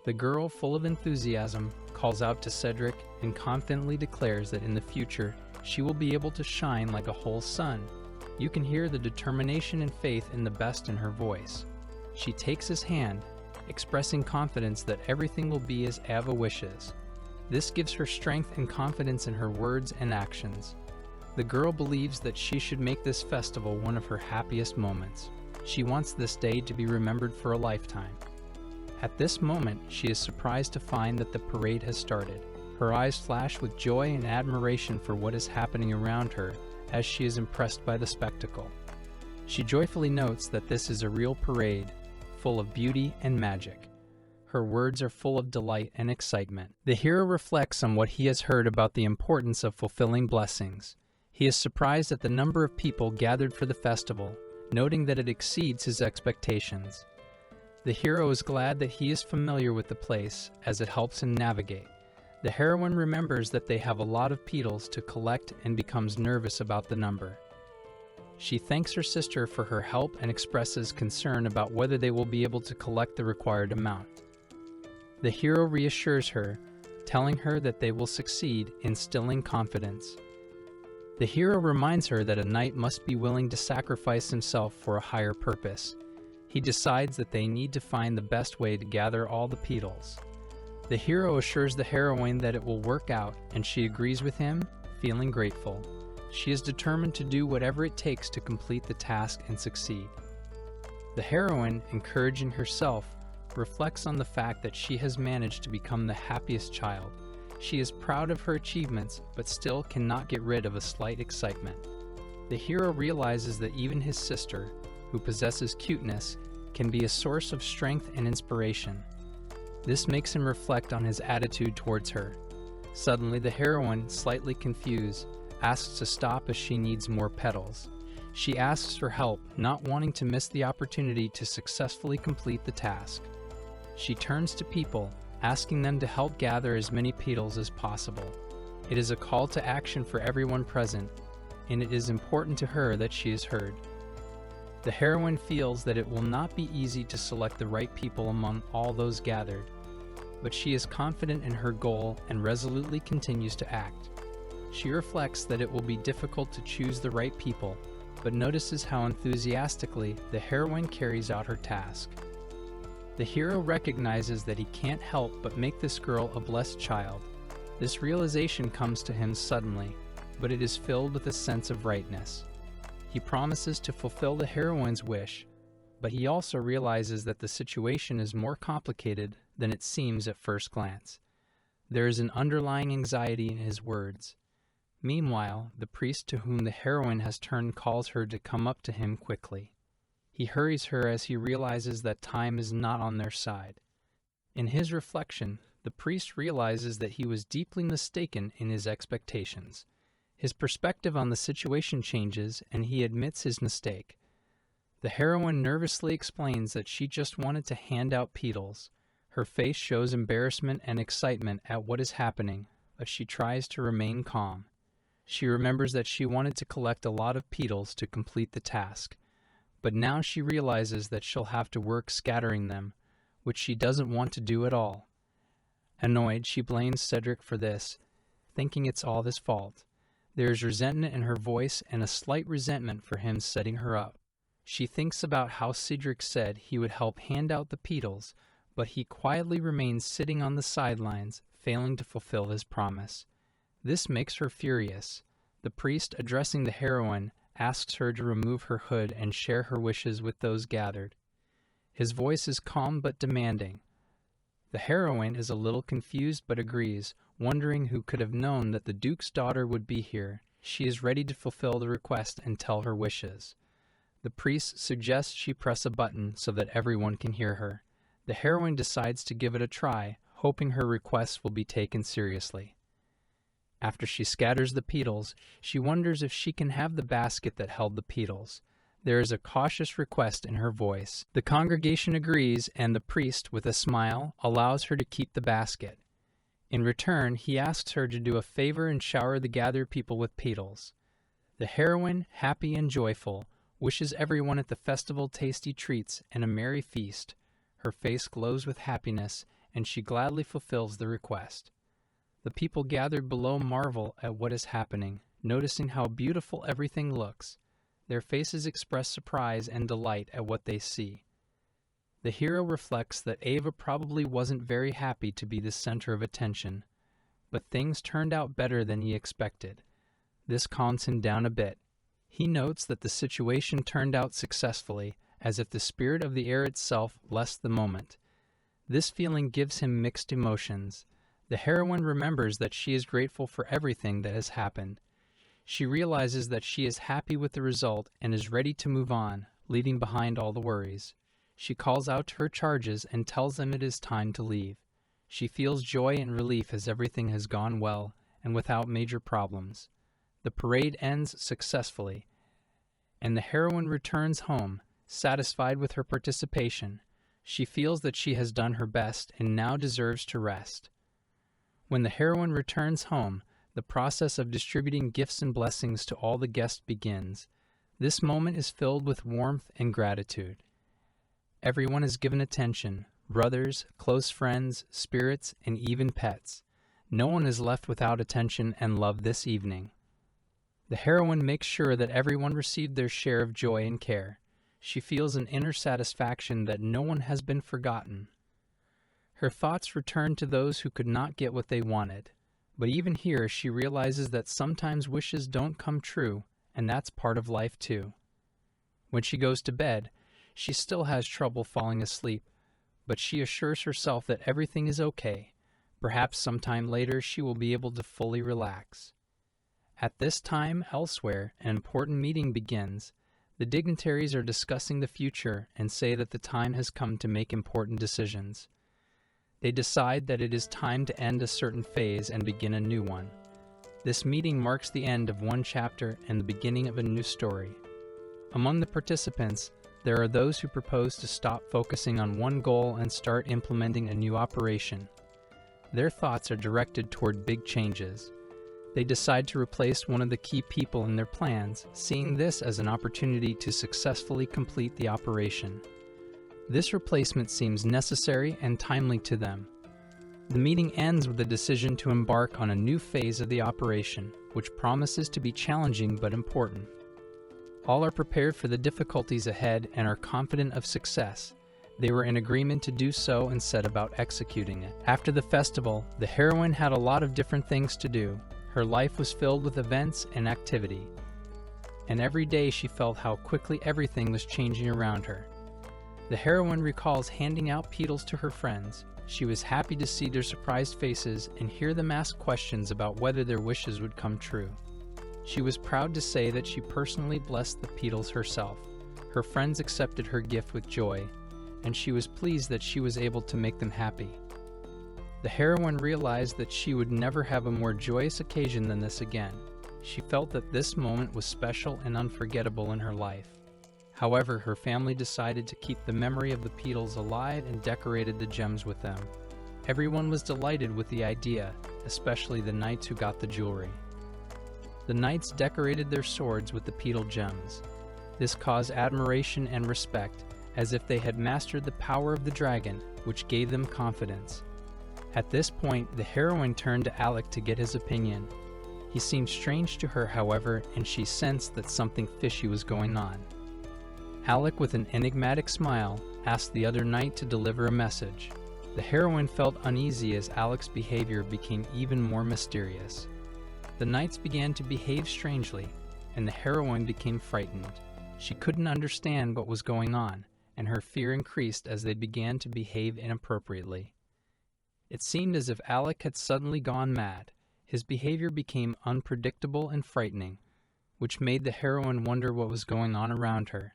The girl, full of enthusiasm, calls out to Cedric and confidently declares that in the future she will be able to shine like a whole sun. You can hear the determination and faith in the best in her voice. She takes his hand, expressing confidence that everything will be as Ava wishes. This gives her strength and confidence in her words and actions. The girl believes that she should make this festival one of her happiest moments. She wants this day to be remembered for a lifetime. At this moment, she is surprised to find that the parade has started. Her eyes flash with joy and admiration for what is happening around her as she is impressed by the spectacle. She joyfully notes that this is a real parade, full of beauty and magic. Her words are full of delight and excitement. The hero reflects on what he has heard about the importance of fulfilling blessings. He is surprised at the number of people gathered for the festival, noting that it exceeds his expectations. The hero is glad that he is familiar with the place, as it helps him navigate. The heroine remembers that they have a lot of petals to collect and becomes nervous about the number. She thanks her sister for her help and expresses concern about whether they will be able to collect the required amount. The hero reassures her, telling her that they will succeed, instilling confidence. The hero reminds her that a knight must be willing to sacrifice himself for a higher purpose. He decides that they need to find the best way to gather all the petals. The hero assures the heroine that it will work out, and she agrees with him, feeling grateful. She is determined to do whatever it takes to complete the task and succeed. The heroine, encouraging herself, reflects on the fact that she has managed to become the happiest child. She is proud of her achievements, but still cannot get rid of a slight excitement. The hero realizes that even his sister, who possesses cuteness, can be a source of strength and inspiration. This makes him reflect on his attitude towards her. Suddenly, the heroine, slightly confused, asks to stop as she needs more petals. She asks for help, not wanting to miss the opportunity to successfully complete the task. She turns to people, asking them to help gather as many petals as possible. It is a call to action for everyone present, and it is important to her that she is heard. The heroine feels that it will not be easy to select the right people among all those gathered, but she is confident in her goal and resolutely continues to act. She reflects that it will be difficult to choose the right people, but notices how enthusiastically the heroine carries out her task. The hero recognizes that he can't help but make this girl a blessed child. This realization comes to him suddenly, but it is filled with a sense of rightness. He promises to fulfill the heroine's wish, but he also realizes that the situation is more complicated than it seems at first glance. There is an underlying anxiety in his words. Meanwhile, the priest to whom the heroine has turned calls her to come up to him quickly. He hurries her as he realizes that time is not on their side. In his reflection, the priest realizes that he was deeply mistaken in his expectations. His perspective on the situation changes, and he admits his mistake. The heroine nervously explains that she just wanted to hand out petals. Her face shows embarrassment and excitement at what is happening, but she tries to remain calm. She remembers that she wanted to collect a lot of petals to complete the task, but now she realizes that she'll have to work scattering them, which she doesn't want to do at all. Annoyed, she blames Cedric for this, thinking it's all his fault. There is resentment in her voice and a slight resentment for him setting her up. She thinks about how Cedric said he would help hand out the petals, but he quietly remains sitting on the sidelines, failing to fulfill his promise. This makes her furious. The priest, addressing the heroine, asks her to remove her hood and share her wishes with those gathered. His voice is calm but demanding. The heroine is a little confused but agrees, wondering who could have known that the Duke's daughter would be here. She is ready to fulfill the request and tell her wishes. The priest suggests she press a button so that everyone can hear her. The heroine decides to give it a try, hoping her requests will be taken seriously. After she scatters the petals, she wonders if she can have the basket that held the petals. There is a cautious request in her voice. The congregation agrees, and the priest, with a smile, allows her to keep the basket. In return, he asks her to do a favor and shower the gathered people with petals. The heroine, happy and joyful, wishes everyone at the festival tasty treats and a merry feast. Her face glows with happiness, and she gladly fulfills the request. The people gathered below marvel at what is happening, noticing how beautiful everything looks. Their faces express surprise and delight at what they see. The hero reflects that Ava probably wasn't very happy to be the center of attention, but things turned out better than he expected. This calms him down a bit. He notes that the situation turned out successfully, as if the spirit of the air itself blessed the moment. This feeling gives him mixed emotions. The heroine remembers that she is grateful for everything that has happened. She realizes that she is happy with the result and is ready to move on, leaving behind all the worries. She calls out to her charges and tells them it is time to leave. She feels joy and relief as everything has gone well and without major problems. The parade ends successfully, and the heroine returns home, satisfied with her participation. She feels that she has done her best and now deserves to rest. When the heroine returns home, the process of distributing gifts and blessings to all the guests begins. This moment is filled with warmth and gratitude. Everyone is given attention: brothers, close friends, spirits, and even pets. No one is left without attention and love this evening. The heroine makes sure that everyone received their share of joy and care. She feels an inner satisfaction that no one has been forgotten. Her thoughts return to those who could not get what they wanted. But even here, she realizes that sometimes wishes don't come true, and that's part of life too. When she goes to bed, she still has trouble falling asleep, but she assures herself that everything is okay. Perhaps sometime later she will be able to fully relax. At this time, elsewhere, an important meeting begins. The dignitaries are discussing the future and say that the time has come to make important decisions. They decide that it is time to end a certain phase and begin a new one. This meeting marks the end of one chapter and the beginning of a new story. Among the participants, there are those who propose to stop focusing on one goal and start implementing a new operation. Their thoughts are directed toward big changes. They decide to replace one of the key people in their plans, seeing this as an opportunity to successfully complete the operation. This replacement seems necessary and timely to them. The meeting ends with the decision to embark on a new phase of the operation, which promises to be challenging but important. All are prepared for the difficulties ahead and are confident of success. They were in agreement to do so and set about executing it. After the festival, the heroine had a lot of different things to do. Her life was filled with events and activity, and every day she felt how quickly everything was changing around her. The heroine recalls handing out petals to her friends. She was happy to see their surprised faces and hear them ask questions about whether their wishes would come true. She was proud to say that she personally blessed the petals herself. Her friends accepted her gift with joy, and she was pleased that she was able to make them happy. The heroine realized that she would never have a more joyous occasion than this again. She felt that this moment was special and unforgettable in her life. However, her family decided to keep the memory of the petals alive and decorated the gems with them. Everyone was delighted with the idea, especially the knights who got the jewelry. The knights decorated their swords with the petal gems. This caused admiration and respect, as if they had mastered the power of the dragon, which gave them confidence. At this point, the heroine turned to Alec to get his opinion. He seemed strange to her, however, and she sensed that something fishy was going on. Alec, with an enigmatic smile, asked the other knight to deliver a message. The heroine felt uneasy as Alec's behavior became even more mysterious. The knights began to behave strangely, and the heroine became frightened. She couldn't understand what was going on, and her fear increased as they began to behave inappropriately. It seemed as if Alec had suddenly gone mad. His behavior became unpredictable and frightening, which made the heroine wonder what was going on around her.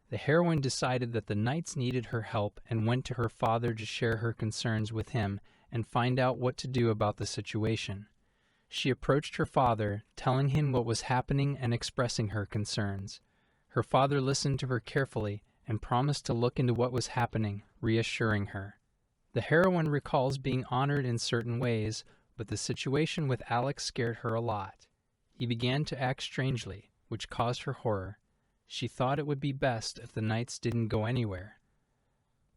The heroine decided that the knights needed her help and went to her father to share her concerns with him and find out what to do about the situation. She approached her father, telling him what was happening and expressing her concerns. Her father listened to her carefully and promised to look into what was happening, reassuring her. The heroine recalls being honored in certain ways, but the situation with Alex scared her a lot. He began to act strangely, which caused her horror. She thought it would be best if the nights didn't go anywhere.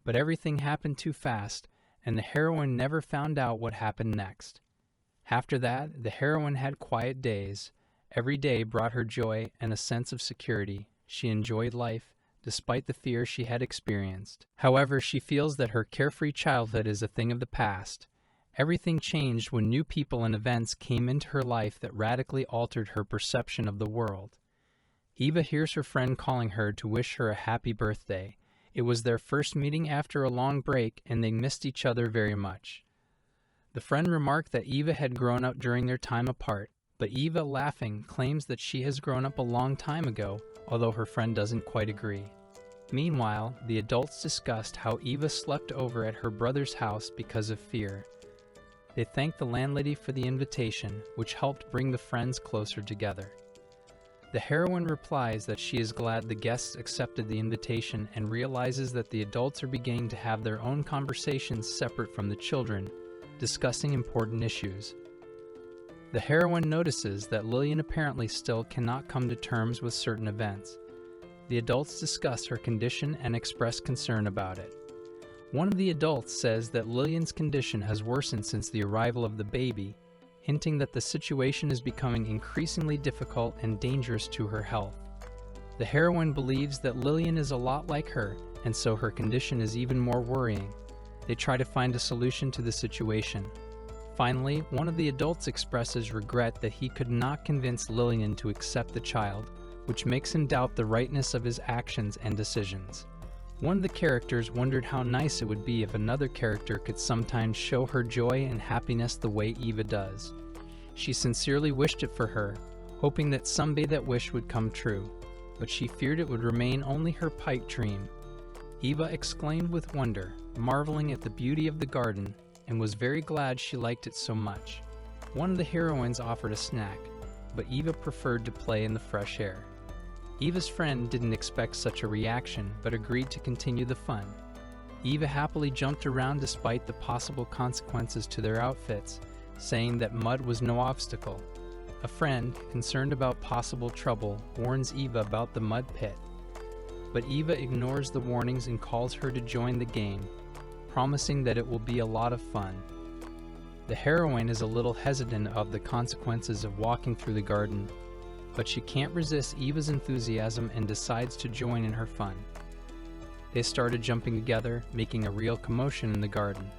But everything happened too fast, and the heroine never found out what happened next. After that, the heroine had quiet days. Every day brought her joy and a sense of security. She enjoyed life, despite the fear she had experienced. However, she feels that her carefree childhood is a thing of the past. Everything changed when new people and events came into her life that radically altered her perception of the world. Eva hears her friend calling her to wish her a happy birthday. It was their first meeting after a long break, and they missed each other very much. The friend remarked that Eva had grown up during their time apart, but Eva, laughing, claims that she has grown up a long time ago, although her friend doesn't quite agree. Meanwhile, the adults discussed how Eva slept over at her brother's house because of fear. They thanked the landlady for the invitation, which helped bring the friends closer together. The heroine replies that she is glad the guests accepted the invitation and realizes that the adults are beginning to have their own conversations separate from the children, discussing important issues. The heroine notices that Lillian apparently still cannot come to terms with certain events. The adults discuss her condition and express concern about it. One of the adults says that Lillian's condition has worsened since the arrival of the baby, hinting that the situation is becoming increasingly difficult and dangerous to her health. The heroine believes that Lillian is a lot like her, and so her condition is even more worrying. They try to find a solution to the situation. Finally, one of the adults expresses regret that he could not convince Lillian to accept the child, which makes him doubt the rightness of his actions and decisions. One of the characters wondered how nice it would be if another character could sometimes show her joy and happiness the way Eva does. She sincerely wished it for her, hoping that someday that wish would come true, but she feared it would remain only her pipe dream. Eva exclaimed with wonder, marveling at the beauty of the garden, and was very glad she liked it so much. One of the heroines offered a snack, but Eva preferred to play in the fresh air. Eva's friend didn't expect such a reaction, but agreed to continue the fun. Eva happily jumped around despite the possible consequences to their outfits, saying that mud was no obstacle. A friend, concerned about possible trouble, warns Eva about the mud pit. But Eva ignores the warnings and calls her to join the game, promising that it will be a lot of fun. The heroine is a little hesitant of the consequences of walking through the garden, but she can't resist Eva's enthusiasm and decides to join in her fun. They started jumping together, making a real commotion in the garden.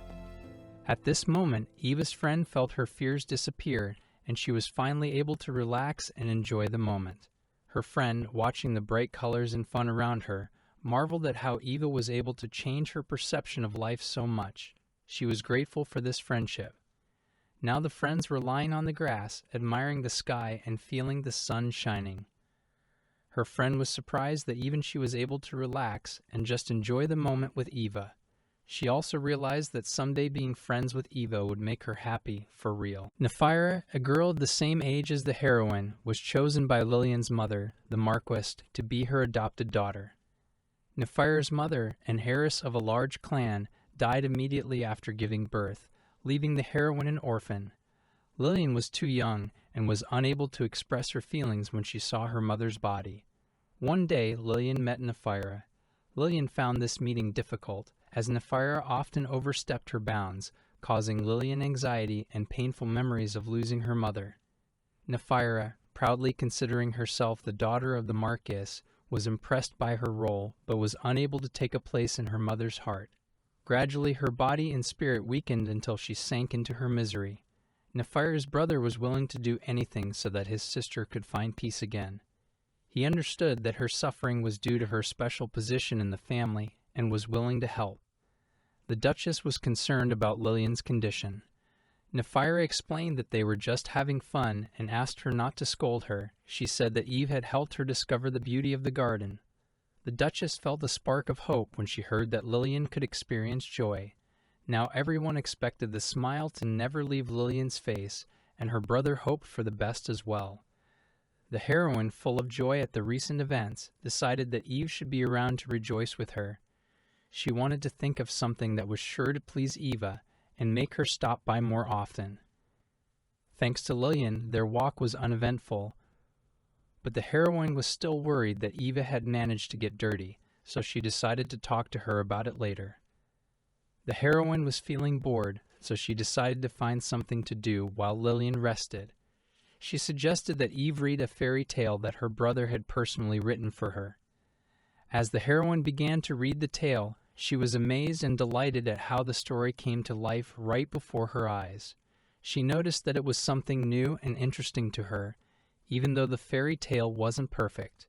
At this moment, Eva's friend felt her fears disappear, and she was finally able to relax and enjoy the moment. Her friend, watching the bright colors and fun around her, marveled at how Eva was able to change her perception of life so much. She was grateful for this friendship. Now the friends were lying on the grass, admiring the sky and feeling the sun shining. Her friend was surprised that even she was able to relax and just enjoy the moment with Eva. She also realized that someday being friends with Eva would make her happy for real. Nephira, a girl of the same age as the heroine, was chosen by Lillian's mother, the Marquess, to be her adopted daughter. Nephira's mother, an heiress of a large clan, died immediately after giving birth, leaving the heroine an orphan. Lillian was too young and was unable to express her feelings when she saw her mother's body. One day, Lillian met Nephira. Lillian found this meeting difficult, as Nephira often overstepped her bounds, causing Lillian anxiety and painful memories of losing her mother. Nephira, proudly considering herself the daughter of the Marquess, was impressed by her role, but was unable to take a place in her mother's heart. Gradually, her body and spirit weakened until she sank into her misery. Nephira's brother was willing to do anything so that his sister could find peace again. He understood that her suffering was due to her special position in the family and was willing to help. The Duchess was concerned about Lillian's condition. Nephira explained that they were just having fun and asked her not to scold her. She said that Eve had helped her discover the beauty of the garden. The Duchess felt a spark of hope when she heard that Lillian could experience joy. Now everyone expected the smile to never leave Lillian's face, and her brother hoped for the best as well. The heroine, full of joy at the recent events, decided that Eve should be around to rejoice with her. She wanted to think of something that was sure to please Eva and make her stop by more often. Thanks to Lillian, their walk was uneventful, but the heroine was still worried that Eva had managed to get dirty, so she decided to talk to her about it later. The heroine was feeling bored, so she decided to find something to do while Lillian rested. She suggested that Eve read a fairy tale that her brother had personally written for her. As the heroine began to read the tale, she was amazed and delighted at how the story came to life right before her eyes. She noticed that it was something new and interesting to her, even though the fairy tale wasn't perfect.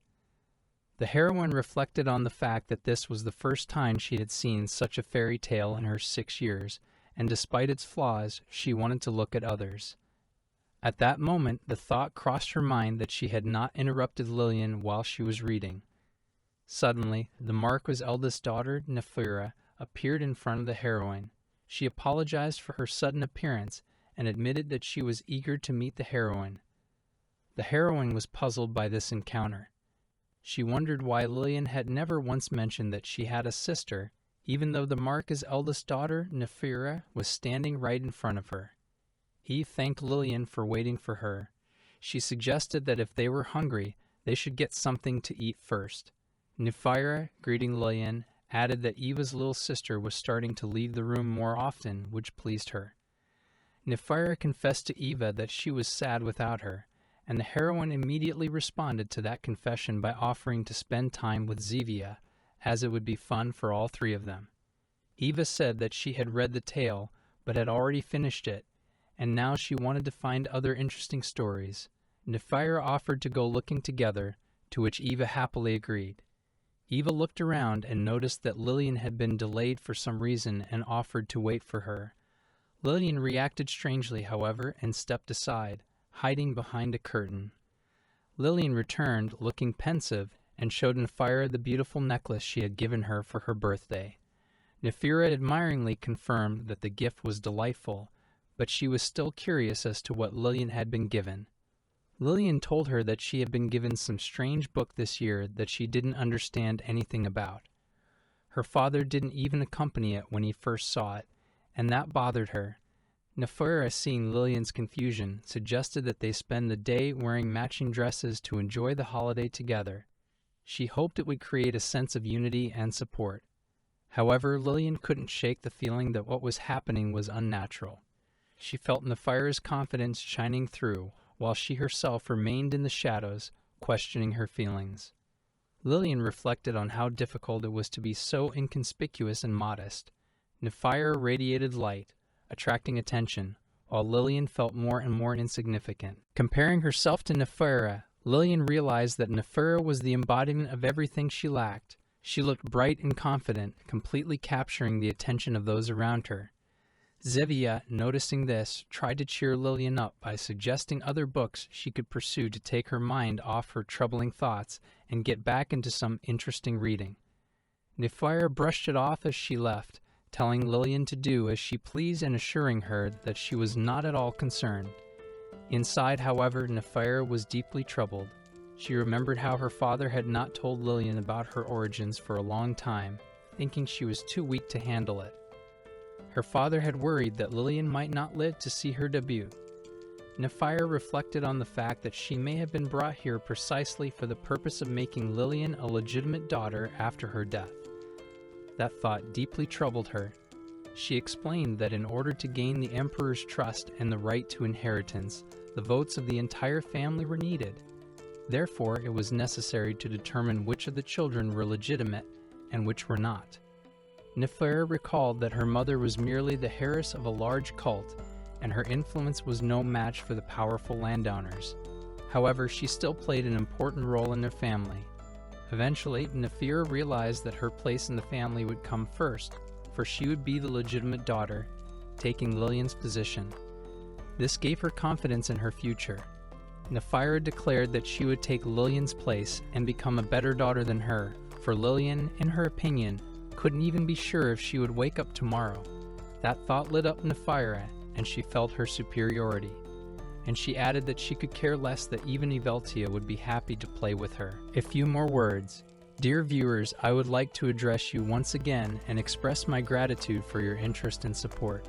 The heroine reflected on the fact that this was the first time she had seen such a fairy tale in her 6 years, and despite its flaws, she wanted to look at others. At that moment, the thought crossed her mind that she had not interrupted Lillian while she was reading. Suddenly, the Marquis's eldest daughter, Nephira, appeared in front of the heroine. She apologized for her sudden appearance and admitted that she was eager to meet the heroine. The heroine was puzzled by this encounter. She wondered why Lillian had never once mentioned that she had a sister, even though the Marquis's eldest daughter, Nephira, was standing right in front of her. Eve thanked Lillian for waiting for her. She suggested that if they were hungry, they should get something to eat first. Nephira, greeting Lillian, added that Eva's little sister was starting to leave the room more often, which pleased her. Nephira confessed to Eva that she was sad without her, and the heroine immediately responded to that confession by offering to spend time with Zevia, as it would be fun for all three of them. Eva said that she had read the tale, but had already finished it, and now she wanted to find other interesting stories. Nephira offered to go looking together, to which Eva happily agreed. Eva looked around and noticed that Lillian had been delayed for some reason and offered to wait for her. Lillian reacted strangely, however, and stepped aside, hiding behind a curtain. Lillian returned, looking pensive, and showed Nephira the beautiful necklace she had given her for her birthday. Nephira admiringly confirmed that the gift was delightful, but she was still curious as to what Lillian had been given. Lillian told her that she had been given some strange book this year that she didn't understand anything about. Her father didn't even accompany it when he first saw it, and that bothered her. Nephira, seeing Lillian's confusion, suggested that they spend the day wearing matching dresses to enjoy the holiday together. She hoped it would create a sense of unity and support. However, Lillian couldn't shake the feeling that what was happening was unnatural. She felt Nephira's confidence shining through, while she herself remained in the shadows, questioning her feelings. Lillian reflected on how difficult it was to be so inconspicuous and modest. Nephira radiated light, attracting attention, while Lillian felt more and more insignificant. Comparing herself to Nephira, Lillian realized that Nephira was the embodiment of everything she lacked. She looked bright and confident, completely capturing the attention of those around her. Zevia, noticing this, tried to cheer Lillian up by suggesting other books she could pursue to take her mind off her troubling thoughts and get back into some interesting reading. Nephira brushed it off as she left, telling Lillian to do as she pleased and assuring her that she was not at all concerned. Inside, however, Nephira was deeply troubled. She remembered how her father had not told Lillian about her origins for a long time, thinking she was too weak to handle it. Her father had worried that Lillian might not live to see her debut. Nephira reflected on the fact that she may have been brought here precisely for the purpose of making Lillian a legitimate daughter after her death. That thought deeply troubled her. She explained that in order to gain the emperor's trust and the right to inheritance, the votes of the entire family were needed. Therefore, it was necessary to determine which of the children were legitimate and which were not. Nephira recalled that her mother was merely the heiress of a large cult, and her influence was no match for the powerful landowners. However, she still played an important role in their family. Eventually, Nephira realized that her place in the family would come first, for she would be the legitimate daughter, taking Lillian's position. This gave her confidence in her future. Nephira declared that she would take Lillian's place and become a better daughter than her, for Lillian, in her opinion, couldn't even be sure if she would wake up tomorrow. That thought lit up Nephira, and she felt her superiority. And she added that she could care less that even Eveltia would be happy to play with her. A few more words. Dear viewers, I would like to address you once again and express my gratitude for your interest and support.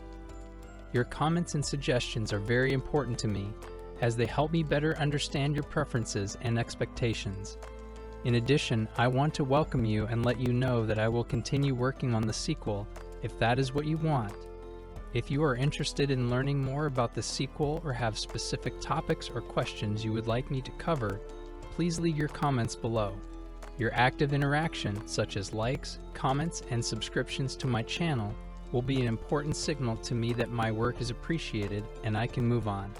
Your comments and suggestions are very important to me, as they help me better understand your preferences and expectations. In addition, I want to welcome you and let you know that I will continue working on the sequel if that is what you want. If you are interested in learning more about the sequel or have specific topics or questions you would like me to cover, please leave your comments below. Your active interaction, such as likes, comments, and subscriptions to my channel, will be an important signal to me that my work is appreciated and I can move on.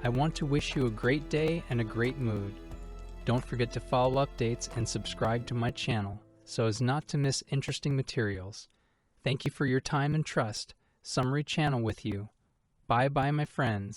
I want to wish you a great day and a great mood. Don't forget to follow updates and subscribe to my channel so as not to miss interesting materials. Thank you for your time and trust. Summary channel with you. Bye bye, my friends.